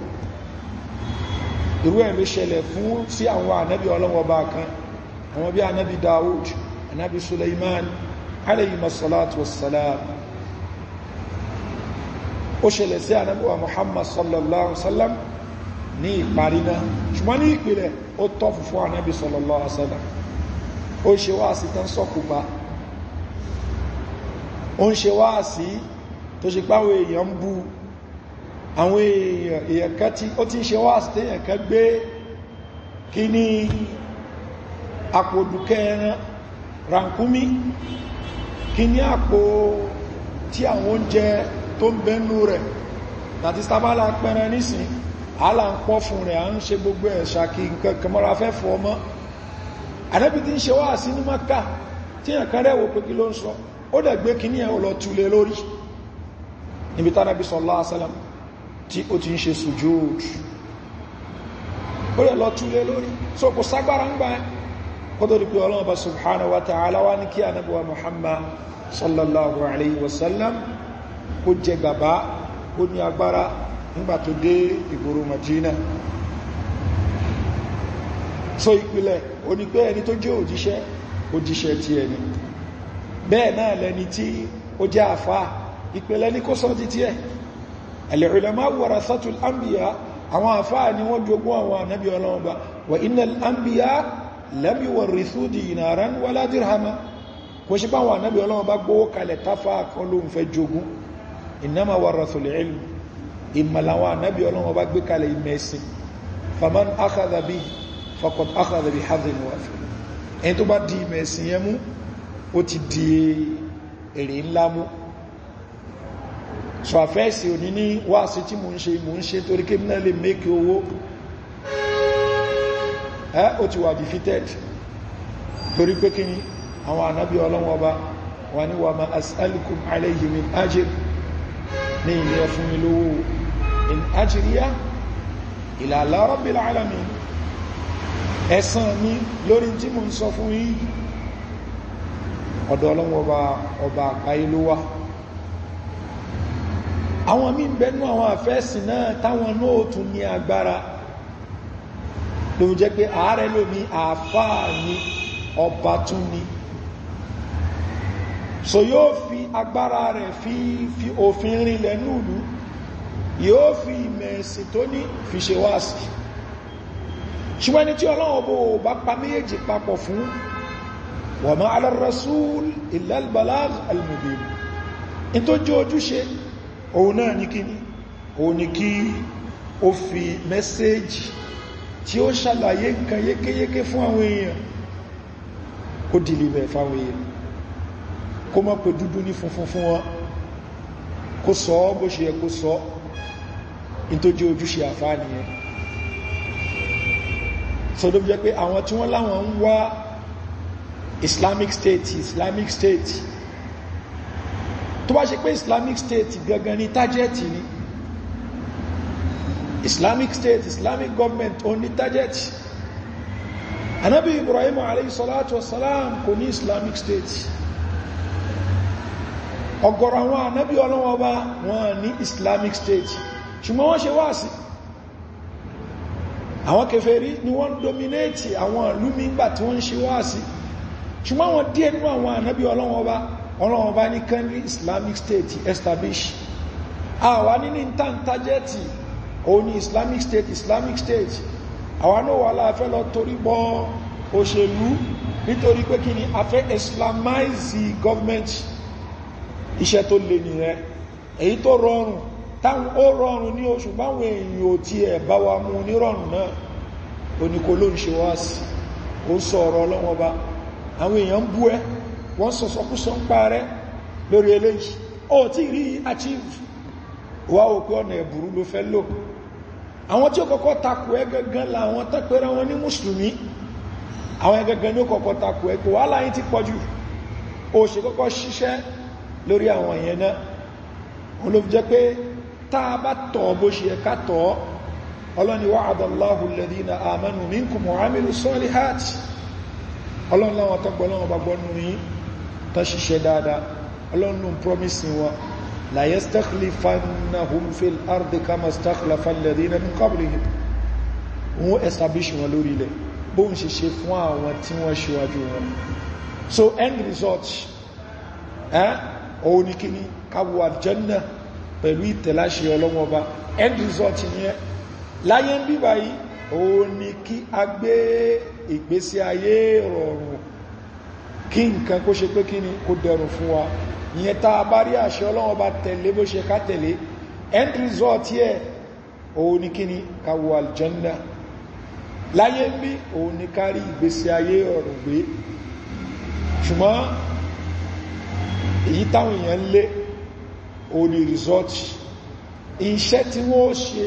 Irú ẹ̀ ló ṣẹlẹ̀ fún sí àwọn ànábí Ọlọ́run bá kan, àwọn bí ànábí Dawud, ànábí Suleiman alayhi salatu wassalam. Ó ṣẹlẹ̀ sí ànábí wa Muhammad sallallahu alaihi wasallam ní ìparí náà, ṣùgbọ́n ní ìpìlẹ̀ ó tọ́ fún ànábì sallallahu alaihi wasallam. Ó ṣe wáàsí tán sọ́kùpá, ó ń ṣe wáàsí tó ṣe páwọ èèyàn ń bú àwọn èèyàn kan tí ó ti ń ṣe wáàsí tí èèyàn kan gbé kí ní àpòdùkẹ́ ẹran rankumi, kí ní àpò tí àwọn oúnjẹ tó ń bẹ́nu rẹ̀ láti sábàlá pẹran nísìn àálà ń pọ́ fún rẹ̀, à ń ṣe gbogbo ẹ̀ ṣàkí nǹkan kẹmọ́ra fẹ́ fọ́ ọmọ. Ànábì tí ń ṣe wá sí ní Mákà tí yàn kan rẹ̀wò pé kí ló ń sọ, ó dẹ̀ gbé kí ní ẹ̀ lọ túlé lórí níbi tí Ànábì sallallahu alaihi wasallam tí ó ti ń ṣe sujúd, ó dẹ̀ lọ túlé lórí. So kò ságbára ń gbá ẹ́ kó tó di pé Ọlọ́run bá subhanahu wa ta'ala wá ní kí Ànábì wa Muhammad sallallahu alaihi wasallam ó jẹ gàbá, ó ní agbára nígbà tó dé ìgboro Madina. So ìpìlẹ̀ ó ní pé ẹni tó jẹ́ òjíṣẹ́ tí ẹni bẹ́ẹ̀ náà lẹni tí ó jẹ́ àfá, ìpìlẹ̀ ní kó sọ ti tí ẹ̀. al-ulama warathatul anbiya, àwọn àfá ni wọ́n jogún àwọn ànábì Ọlọ́run bá. Wa innal anbiya lam yuwarrithu dinaran wala dirhama, kò ṣe bá àwọn ànábì Ọlọ́run bá gbówó kalẹ̀ táfà kan ló ń fẹ́ jogún. Innama warathul ilm, ìmọ̀láwọn ànábì Ọlọ́run bá gbé kalẹ̀ ìmẹ̀sìn. Faman akhadha bihi faqad akhadha bi hadhin wafir, ẹni tó bá di ìmẹ̀sìn yẹn mú ó ti di èrè ńlá mú. So àfẹ́ẹ̀sì òní ní wáàsí tí mò ń ṣe torí kí mìíràn lè mẹ́kì owó, ó ti wà defeated torí pé kí ni àwọn ànábì Ọlọ́run ọba wà ní wa ma as'alukum alayhi min ajr, ní ilé fún mi lówó, in ajriya ila Allah rabbil alamin, ẹ̀san mi lórí tí mo ń sọ fún yín ọ̀dọ̀ Ọlọ́run ọba àgbáyé ló wà. Àwọn míì bẹnu àwọn àfẹ́sìn náà táwọn náà tún ní agbára ló jẹ́ pé ààrẹ lómi àfáà ní ọba tún ní, so yóò fi agbára rẹ̀ fi òfin rinlẹ̀ núùlú, yóò fi ìmẹ̀sìn tó ní fi ṣe wáàsí. Ṣùgbọ́n ní tí Ọlọ́run bó bá pa méjèèjì papọ̀ fún, wa ma ala rasul illa al-balagh al-mubin, in tó jẹ́ ojúṣe òun náà ní kíní, òun ní kí ó fi mẹ́sẹ́jì tí ó ṣàlàyé nǹkan yékéyéké fún àwọn èèyàn kó dìlìbẹ̀ fáwọn èèyàn kó mọ́ pé dúdú ní funfun fún wọn kó sọ bó ṣe yẹ kó sọ in tó jẹ́ ojúṣe àfáà nìyẹn so ló jẹ́ pé àwọn tí wọ́n láwọn ń wá Islamic State tó bá ṣe pé Islamic State gangan ní tájẹ́ẹ̀tì ni Islamic State, Islamic government ó ní tájẹ́ẹ̀tì Ànábì Ibrahim alayhi salatu wassalam kò ní Islamic State ọ̀gọ̀rọ̀ àwọn ànábì ọlọ́wọ́ bá wọn ní Islamic State ṣùgbọ́n wọ́n ṣe wá sí àwọn kèfèrí ni wọ́n dominate àwọn ìlú nígbà tí wọ́n ṣe wá sí ṣùgbọ́n wọ́n díẹ̀ nínú àwọn ànábì ọlọ́wọ́ bá ní kan ní Islamic State establish àwa nínú ìtàntájẹ́tì òun ní Islamic State àwa náà wà láàfẹ́ lọ torí bọ́ òṣèlú nítorí pé kí ni a fẹ́ Islamize government iṣẹ́ tó lè nìyẹn èyí tó rọrùn táwọn ó rọrùn ní oṣù báwọn èèyàn ò tí ẹ̀ bá wa mú nírọ̀rùn náà oníkó ló ń ṣe wá sí ó sọ ọ̀rọ̀ ọlọ́wọ́ bá àwọn èèyàn ń bú ẹ wọ́n sọ̀sọ̀kúsọ ń pa rẹ lórí eléyìí ó tí rí achieve wá ò pé ọ̀nà ẹ̀bùrú ló fẹ́ lò àwọn tí ó kọ́kọ́ takò ẹ gangan làwọn tẹ́pẹ́rẹ́ wọn ní mùsùlùmí àwọn ẹgẹgẹ ní ó kọ́kọ́ takò ẹ pé wàhálà yìí ti pọ̀jù ó ṣe kọ́kọ́ ṣiṣẹ́ lórí àwọn èèyàn náà wọn ló fi jẹ́ pé tá a bá tọ̀ bó ṣe ẹ̀ká tọ̀ ọlọ́ni wa'adallahu alladhina amanu minkum wa 'amilu salihati ọlọ́run láwọn tó gbọ́ lọ́wọ́ bá gbọ́nù yìí tó ṣiṣẹ́ dáadáa ọlọ́run promise wọn la yastakhlifannahum fil ardi kama stakhlafa alladhina min qablihim wọ́n establish wọn lórí ilẹ̀ bó ń ṣe fún àwọn tí wọ́n ṣíwájú wọn so end result òun ni kí ni káwọ aljanna pẹ̀lú ìtẹ̀láṣẹ ọlọ́wọ́ba end result yẹn láyé ń bí báyìí òun ni kí a gbé ìgbésí ayé rọrùn kí nǹkan kó ṣe pé kí ni kó dẹrùn fún wa ìyẹn tá a bá rí àṣẹ ọlọ́wọ́ba tẹ̀lé bó ṣe ká tẹ̀lé end result yẹ òun ni kí ni káwọ aljanna láyé ń bí òun ni ká rí ìgbésí ayé rọrùn gbé ṣùgbọ́n èyí táwọn èèyàn lé òní rìsọ́ọ̀tì iṣẹ́ tí wọ́n ṣe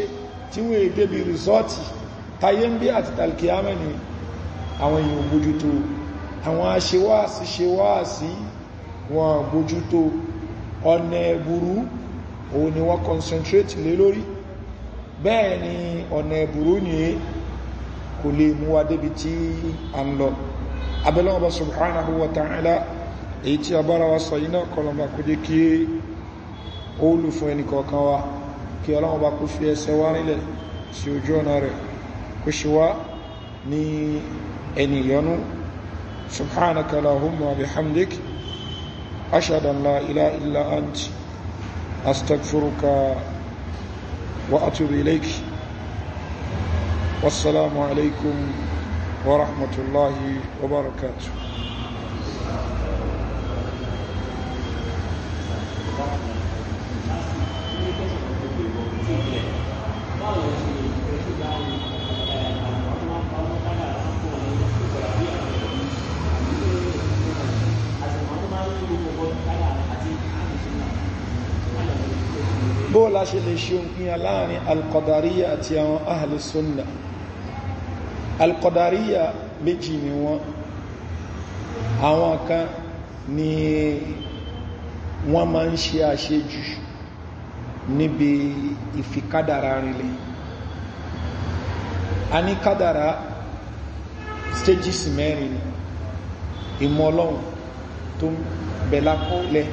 tí wọ́n èdè bí rìsọ́ọ̀tì táyé ń bí àti tàlkìyàmẹ́ ni àwọn èèyàn bójútó àwọn aṣewáàsí wọn bójútó ọ̀nà ẹ̀bùrú òun ni wọ́n concentrate lé lórí bẹ́ẹ̀ ni ọ̀nà ẹ̀bùrú ni kò lè mú wa débi tí a ń lọ abẹ́lẹ́wọ̀n subhanahu wa ta'ala èyí tí a bára wa sọ iná kọlọmbà kó jẹ́ kí ó lù fún ẹni kọ̀ọ̀kan wa kí ọlọ́wọ́ bá kó fi ẹsẹ̀ wá nílẹ̀ sí ojú ọ̀nà rẹ̀ kó ṣe wá ní ẹni yọnú subhanaka lahumma wa bihamdik ashhadu an la ilaha illa ant astaghfiruka wa atubu ilayk wassalamu alaikum wa rahmatullahi wa barakatuh. bó la ṣe lè ṣe òpin láàrin alqadariya àti àwọn ahli sunna alqadariya méjì ni wọ́n àwọn kan ni wọ́n máa ń ṣe àṣejù níbi ìfikádàrá rinlẹ̀ a ní kádàrá stages mẹ́rin ni ìmọ̀ ọlọ́run tó bẹ̀lá kọ́lẹ̀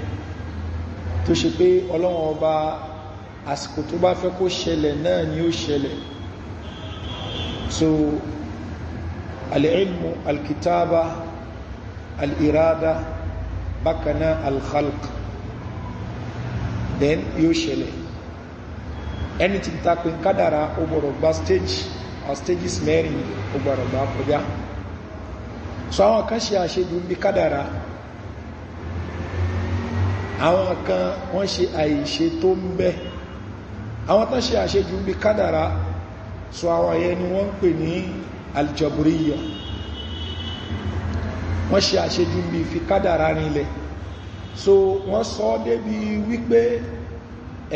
tó ṣe pé ọlọ́run ọba àsìkò tó bá fẹ́ kó ṣẹlẹ̀ náà ni ó ṣẹlẹ̀ so al-ilmu al-kitaba al-irada bákaná al-khalq then yóò ṣẹlẹ̀ ẹni tí ta pín kádàrá ó gbọ́dọ̀ gba stages mẹ́rin ó gbọ́dọ̀ gba kọjá so àwọn kan ṣe àṣejù bí kádàrá àwọn kan wọ́n ṣe àìṣe tó ń bẹ àwọn tán ṣe àṣejù bí kádàrá so àwọn yẹn ni wọ́n ń pè ní aljabriya wọ́n ṣe àṣejù bí fi kádàrá rinlẹ̀ so wọ́n sọ débi wípé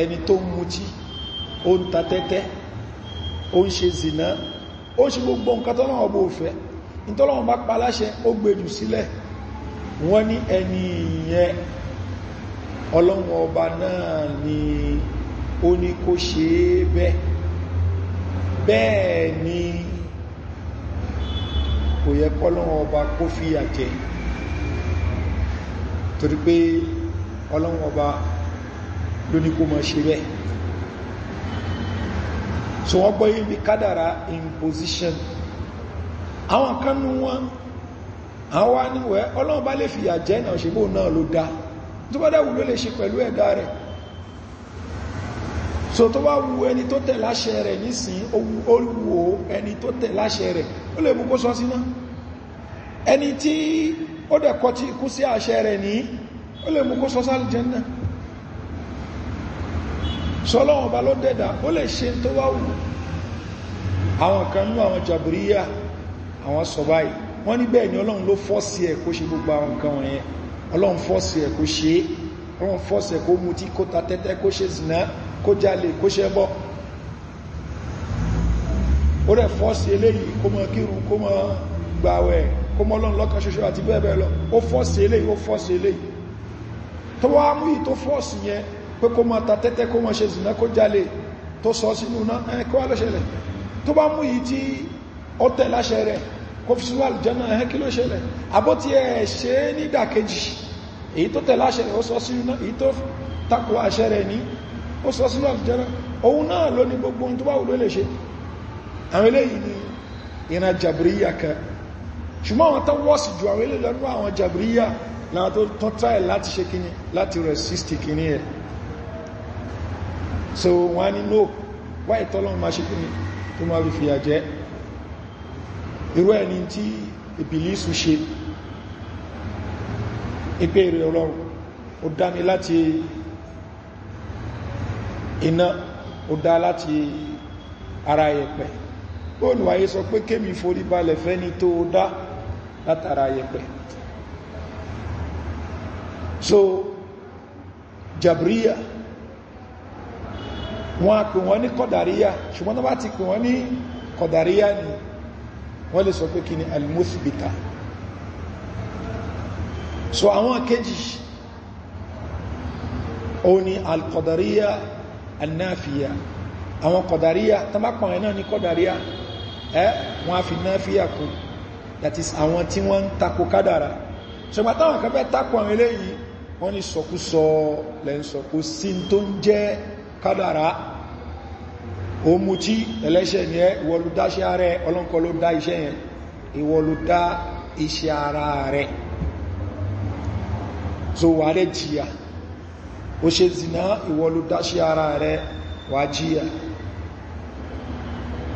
ẹni tó ń mutí ó ń ta tẹ́tẹ́ ó ń ṣe zìnà ó ń ṣe gbogbo nǹkan tọ́lọ́wọ́ bó fẹ́ ìtọ́lọ́wọ́ bá pa láṣẹ ó gbèjù sílẹ̀ wọ́n ní ẹni yẹn ọlọ́wọ́ ọba náà ni ó ní kó ṣe é bẹ́ẹ̀ ni kò yẹ kọ́lọ́wọ́ ọba kó fi àjẹ́ torí pé ọlọ́wọ́ ọba ló ní kó máa ṣe bẹ́ẹ̀ so wọ́n gbọ́ yìí bí kádàrá imposition àwọn kanú wọn àwọn aníwẹ̀ ọlọ́wọ́ bá lè fi àjẹ́ náà ṣe bó náà ló dá tó bá dáwù ló lè ṣe pẹ̀lú ẹ̀dá rẹ̀ so tó bá wu ẹni tó tẹ̀ láṣẹ rẹ̀ nísìn ó wù ẹni tó tẹ̀ láṣẹ rẹ̀ ó lè mú kó sọ síná ẹni tí ó dẹ̀ kọ́ tí kú sí àṣẹ rẹ̀ ní ó lè mú kó sọ sí àlùjánnà sọlọ́wọ́n bá ló dẹ̀dà ó lè ṣe tó wá wù àwọn kan nú àwọn jàbìríyà àwọn sọ báyìí wọ́n ní bẹ́ẹ̀ ni ọlọ́run ló fọ́ọ̀sì ẹ̀ kó ṣe gbogbo àwọn nǹkan wọ̀nyẹn ọlọ́run fọ́ọ̀sì ẹ̀ kó ṣe ọlọ́run fọ́ọ̀sì ẹ̀ kó mutí kó ta tẹ́tẹ́ kó ṣe zìnà kó jalè kó ṣe bọ́ ó rẹ̀ fọ́ọ̀sì eléyìí kó mọ kírun kó mọ gbàwẹ̀ kó mọ ọlọ́run lọ́kan ṣoṣo àti bẹ́ẹ̀ bẹ́ẹ̀ lọ ó fọ́ọ̀sì eléyìí tó wá mú yìí tó fọ́ọ̀sì yẹn pé kó mọ ta tẹ́tẹ́ kó mọ ṣe zìnà kó jalè tó sọ sínú náà kó wá ló ṣẹlẹ̀ tó bá mú yìí tí ó tẹ̀ láṣẹ rẹ̀ kó fi sínú àlùjánnà kí ló ṣẹlẹ̀ àbó tí ẹ ṣe ní ìdàkejì èyí tó tẹ̀ láṣẹ rẹ̀ ó sọ sínú náà èyí tó takò àṣẹ rẹ̀ ní ó sọ sínú àlùjánnà òun náà ló ní gbogbo ohun tó bá wù ló lè ṣe àwọn eléyìí ni ìran jàbìríyà kan ṣùgbọ́n àwọn tó wọ́sì ju àwọn eléyìí lọ́nà àwọn jàbìríyà láwọn tó tán tráì láti ṣe kíní láti resist kíní ẹ̀ so wọ́n ní no wáyé tọ́lọ́run máa ṣe kíní tó máa fi fìyà jẹ irú ẹni tí ìbìlísù ṣe ipé èrè ọlọ́run ó dá mi láti iná ó dá láti ara yẹ̀pẹ̀ bóòlù wáyé sọ pé kémi forí balẹ̀ fẹ́ ní tó dá látara yẹ̀pẹ̀ so Jabriya wọ́n a pè wọ́n ní Kọ̀dàríyà ṣùgbọ́n tó bá ti pè wọ́n ní Kọ̀dàríyà ni wọ́n lè sọ pé kí ni al-muthbita so àwọn kejì o ni al-Qadariyya al-Nafiya àwọn Qadariyya tán bá pàwọn náà ní Qadariyya wọ́n a fi Nafiya kún that is àwọn tí wọ́n ń takò kádàrá ṣùgbọ́n táwọn kan fẹ́ takò àwọn eléyìí wọ́n ní sọkúsọ lẹ́nsọkú sí tó ń jẹ́ kádàrá o mú tí ẹlẹ́ṣẹ̀ ni ẹ́ ìwọ ló dáṣẹ́ ara ẹ ọlọ́nkọ́ ló dá iṣẹ́ yẹn ìwọ ló dá iṣẹ́ ara rẹ̀ so wà rẹ̀ jìyà ó ṣe zìnà ìwọ ló dáṣẹ́ ara rẹ̀ wà jìyà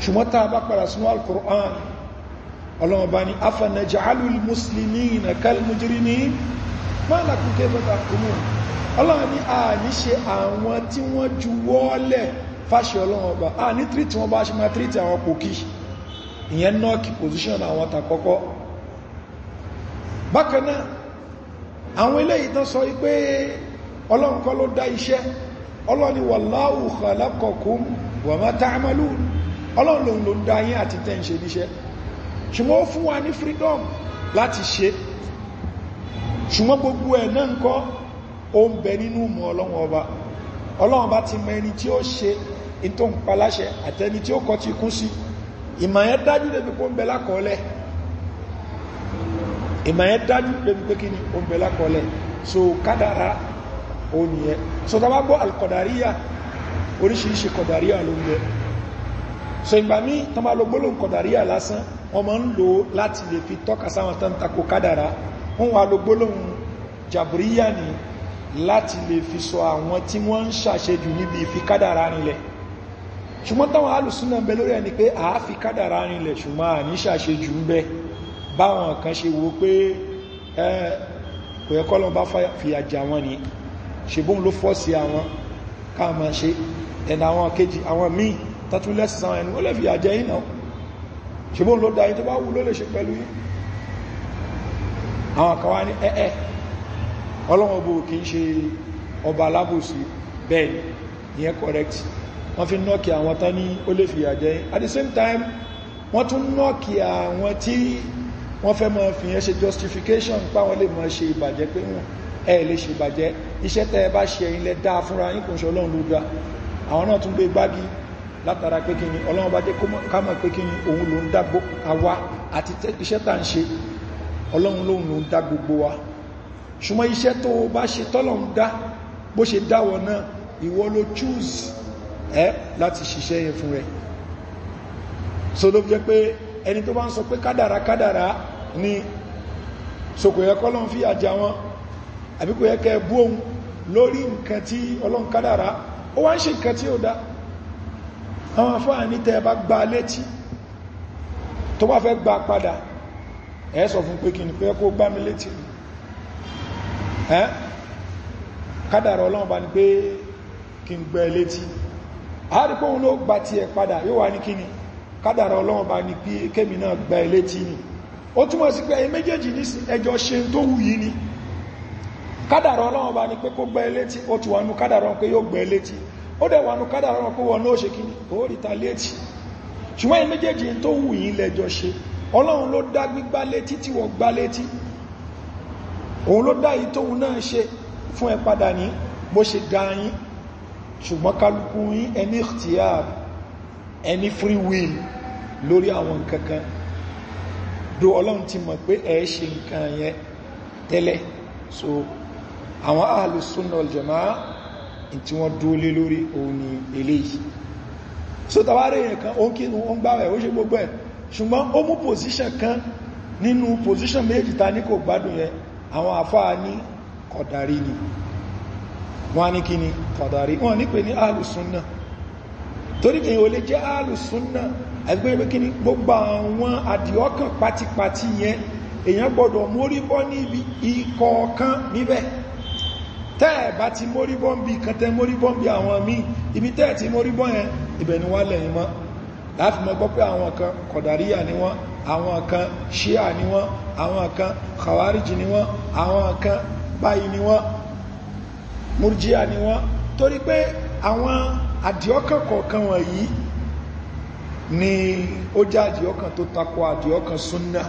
ṣùgbọ́n tá a bá padà sínú al-Qur'an ọlọ́wọ́ bá ní afanaj'alul muslimina kal mujrimin ma lakum kayfa tahkumun ọlọ́wọ́ ní a ní ṣe àwọn tí wọ́n ju wọ́ọ́lẹ̀ fáṣẹ ọlọ́wọ́ ọba a ní tírítì wọn bá ṣe máa tírítì àwọn pòkí ìyẹn knock position àwọn tàkọ́kọ́ bákanáà àwọn eléyìí tán sọ wípé ọlọ́run kọ́ ló dá iṣẹ́ ọlọ́run ni wallahu khalaqakum wa ma ta'malun ọlọ́run lòun ló ń dá yín àti tẹ́ ń ṣe níṣẹ́ ṣùgbọ́n ó fún wa ní freedom láti ṣe ṣùgbọ́n gbogbo ẹ̀ náà ń kọ́ ó ń bẹ nínú mọ̀ ọlọ́run ọba ti mọ ẹni tí ó ṣe ìtò ń paláṣẹ àtẹni tí ó kọ́ ti kún sí ìmọ̀ yẹn dájú débi pé ó ń bẹ lákọọ́lẹ̀ ìmọ̀ yẹn dájú débi pé kí ni ó ń bẹ lákọọ́lẹ̀ so kádàrá ó nìyẹn so tá bá gbọ́ al-Qadariyya oríṣiríṣi Qadariyya ló ń bẹ so ìgbà míì tó máa lo gbólóhùn Qadariyya lásán wọ́n máa ń lò láti lè fi tọ́ka sáwọn tó ń takò kádàrá wọ́n wá lo gbólóhùn Jabriyya ni láti lè fi sọ àwọn tí wọ́n ń ṣàṣejù níbi ìfi kádàrá rinlẹ̀ ṣùgbọ́n táwọn alùsúnà ń bẹ lórí ẹni pé àá fi kádàrá rinlẹ̀ ṣùgbọ́n à ní ṣàṣejù ń bẹ báwọn kan ṣe wo pé kò yẹ kọ́lọ́ bá fìyà jà wọn ni ṣebóhun ló fọ́ sí àwọn káàmà ṣe ẹ̀nà àwọn kejì àwọn míì tàtún lẹ́sàn ẹnu ó lè fi àjẹ́ yìí náà ṣùgbọ́n ló dáyé tó bá wù ló lè ṣe pẹ̀lú yìí àwọn kan wá ní ọlọ́wọ́ bó kìí ṣe ọba alábòsí bẹ́ẹ̀ ìyẹn correct wọ́n fi nọ́ọ̀kì àwọn tán ní ó lè fi àjẹ́ yìí at the same time wọ́n tún nọ́ọ̀kì àwọn tí wọ́n fẹ́ máa fi yẹn ṣe justification páwọn lè máa ṣe ìbàjẹ́ pé wọ́n lè ṣe ìbàjẹ́ iṣẹ́ tẹ́ ẹ bá ṣe ẹ̀yin lẹ dáa fúnra yín kò ń ṣe ọlọ́run ló dá àwọn náà tún gbé gbági látara pé kí ni ọlọ́run bá jẹ́ ká mọ̀ pé kí ni òun ló ń dá àwa àti iṣẹ́ tá ń ṣe ọlọ́run lóhun ló ń dá gbogbo wa ṣùgbọ́n iṣẹ́ tó bá ṣe tọ́lọ́run dá bó ṣe dáwọ̀ náà ìwọ ló choose láti ṣiṣẹ́ yẹn fún rẹ̀ so ló jẹ́ pé ẹni tó bá ń sọ pé kádàrá ni so kò yẹ kọ́lọ́run fi àjà wọn àbí kò yẹ kẹ́ bú ohun lórí nǹkan tí ọlọ́run kádàrá ó wá ń ṣe nǹkan tí ó dá àwọn afáà ní tẹ́ bá gbá létí tó bá fẹ́ gbá padà ẹ sọ fún pé kí ni pé kó gbá mi létí kádàrá ọlọ́run bá ní pé kí n gbẹ́ létí àárí pé òun ló gbá ti ẹ̀ padà yóò wá ní kí ni kádàrá ọlọ́run bá ní pé kémi náà gbẹ́ létí ni ó túnmọ̀ sí pé méjèèjì ní ẹjọ́ ṣe tó wù yí ni kádàrá ọlọ́run bá ní pé kó gbẹ́ létí ó ti wà nú kádàrá pé yóò gbẹ́ létí ó dẹ̀ wà nú kádàrá pé wọ́n náà ṣe kí ni ó ríta létí ṣùgbọ́n méjèèjì tó wù yí lẹ́jọ́ ṣe ọlọ́run ló dá gbígbá létí tí wọ́n gbá létí òun ló dá yìí tóun náà ṣe fún ẹ padà ní bó ṣe dá yín ṣùgbọ́n kálukú yín ẹni ikhtiyar ẹni free will lórí àwọn kankan do ọlọ́run ti mọ̀ pé ẹ ṣe nǹkan yẹn tẹ́lẹ̀ so àwọn ahlus sunnah wal jamaa tí wọ́n dúó lé lórí òun ni eléyìí so tàwárí yẹn kan ó ń kí ó ń gbáwẹ̀ ó ṣe gbogbo ẹ̀ ṣùgbọ́n ó mú position kan nínú position méjì ta ní kò gbádùn yẹn àwọn àfáà ní kọ̀dàrí ni wọ́n ní kí ni kọ̀dàrí wọ́n ní pé ní alùsúnnà torí èyàn ò lè jẹ́ alùsúnnà ẹgbẹ́ kí ni gbogbo àwọn àdìọ́kàn pátípátí yẹn èyàn gbọ́dọ̀ mórí bọ́ níbi ìkọ̀ọ̀kan níbẹ̀ tẹ́ẹ̀ bá ti mórí bọ́ bí kan tẹ́ mórí bọ́ bí àwọn míì ibi tẹ́ẹ̀ ti mórí bọ́ yẹn ibẹ̀ ni wọ́n lẹ́yìn mọ́ láti mọ́ gbọ́ pé àwọn kan kọ̀dàríyà ni wọ́n àwọn kan ṣíà ni wọ́n àwọn kan khawariji ni wọ́n àwọn kan báyìí ni wọ́n murjiya ni wọ́n torí pé àwọn àdìọ́kàn kọ̀ọ̀kan wọ̀nyí ni ó jẹ́ àdìọ́kàn tó takò àdìọ́kàn súnnà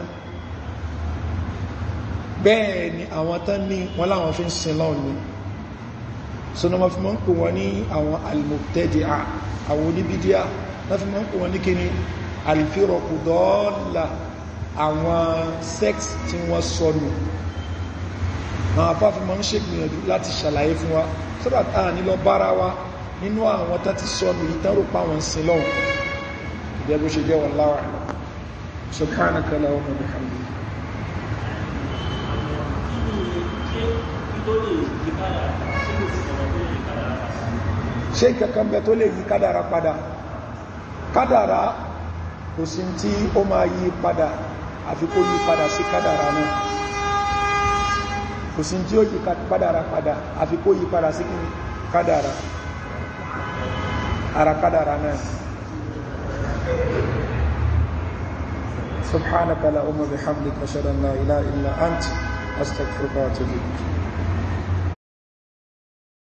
bẹ́ẹ̀ ni àwọn tán ní wọ́n láwọn fi ń sin lọ́wọ́ ni sọ́nà wọ́n fi mọ́ ń pè wọ́n ní àwọn al-mubtadi'a àwọn oníbídíà wọ́n fi mọ́ ń pè wọ́n ní kí ni al-firaqu dalla àwọn sex tí wọ́n sọnù àwọn afáfí mọ́ ń ṣe gbìyànjú láti ṣàlàyé fún wa sọ́dọ̀ táà nílọ bára wa nínú àwọn tó ti sọnù ìtàrùpá wọn sin lọ́wọ́ ìjẹ́bú ṣe jẹ́ wallahu a'lam subhanaka Allahumma wa bihamdika ṣe kankan bẹ tó lè yí kádàrá padà kádàrá kò sí tí ó máa yí padà àfi kó yí padà sí kádàrá náà kò sí tí ó yí kádàrá padà àfi kó yí padà sí kádàrá ara kádàrá náà subhanaka Allahumma bihamdika ashhadu an la ilaha illa anta astaghfiruka wa atubu ilayk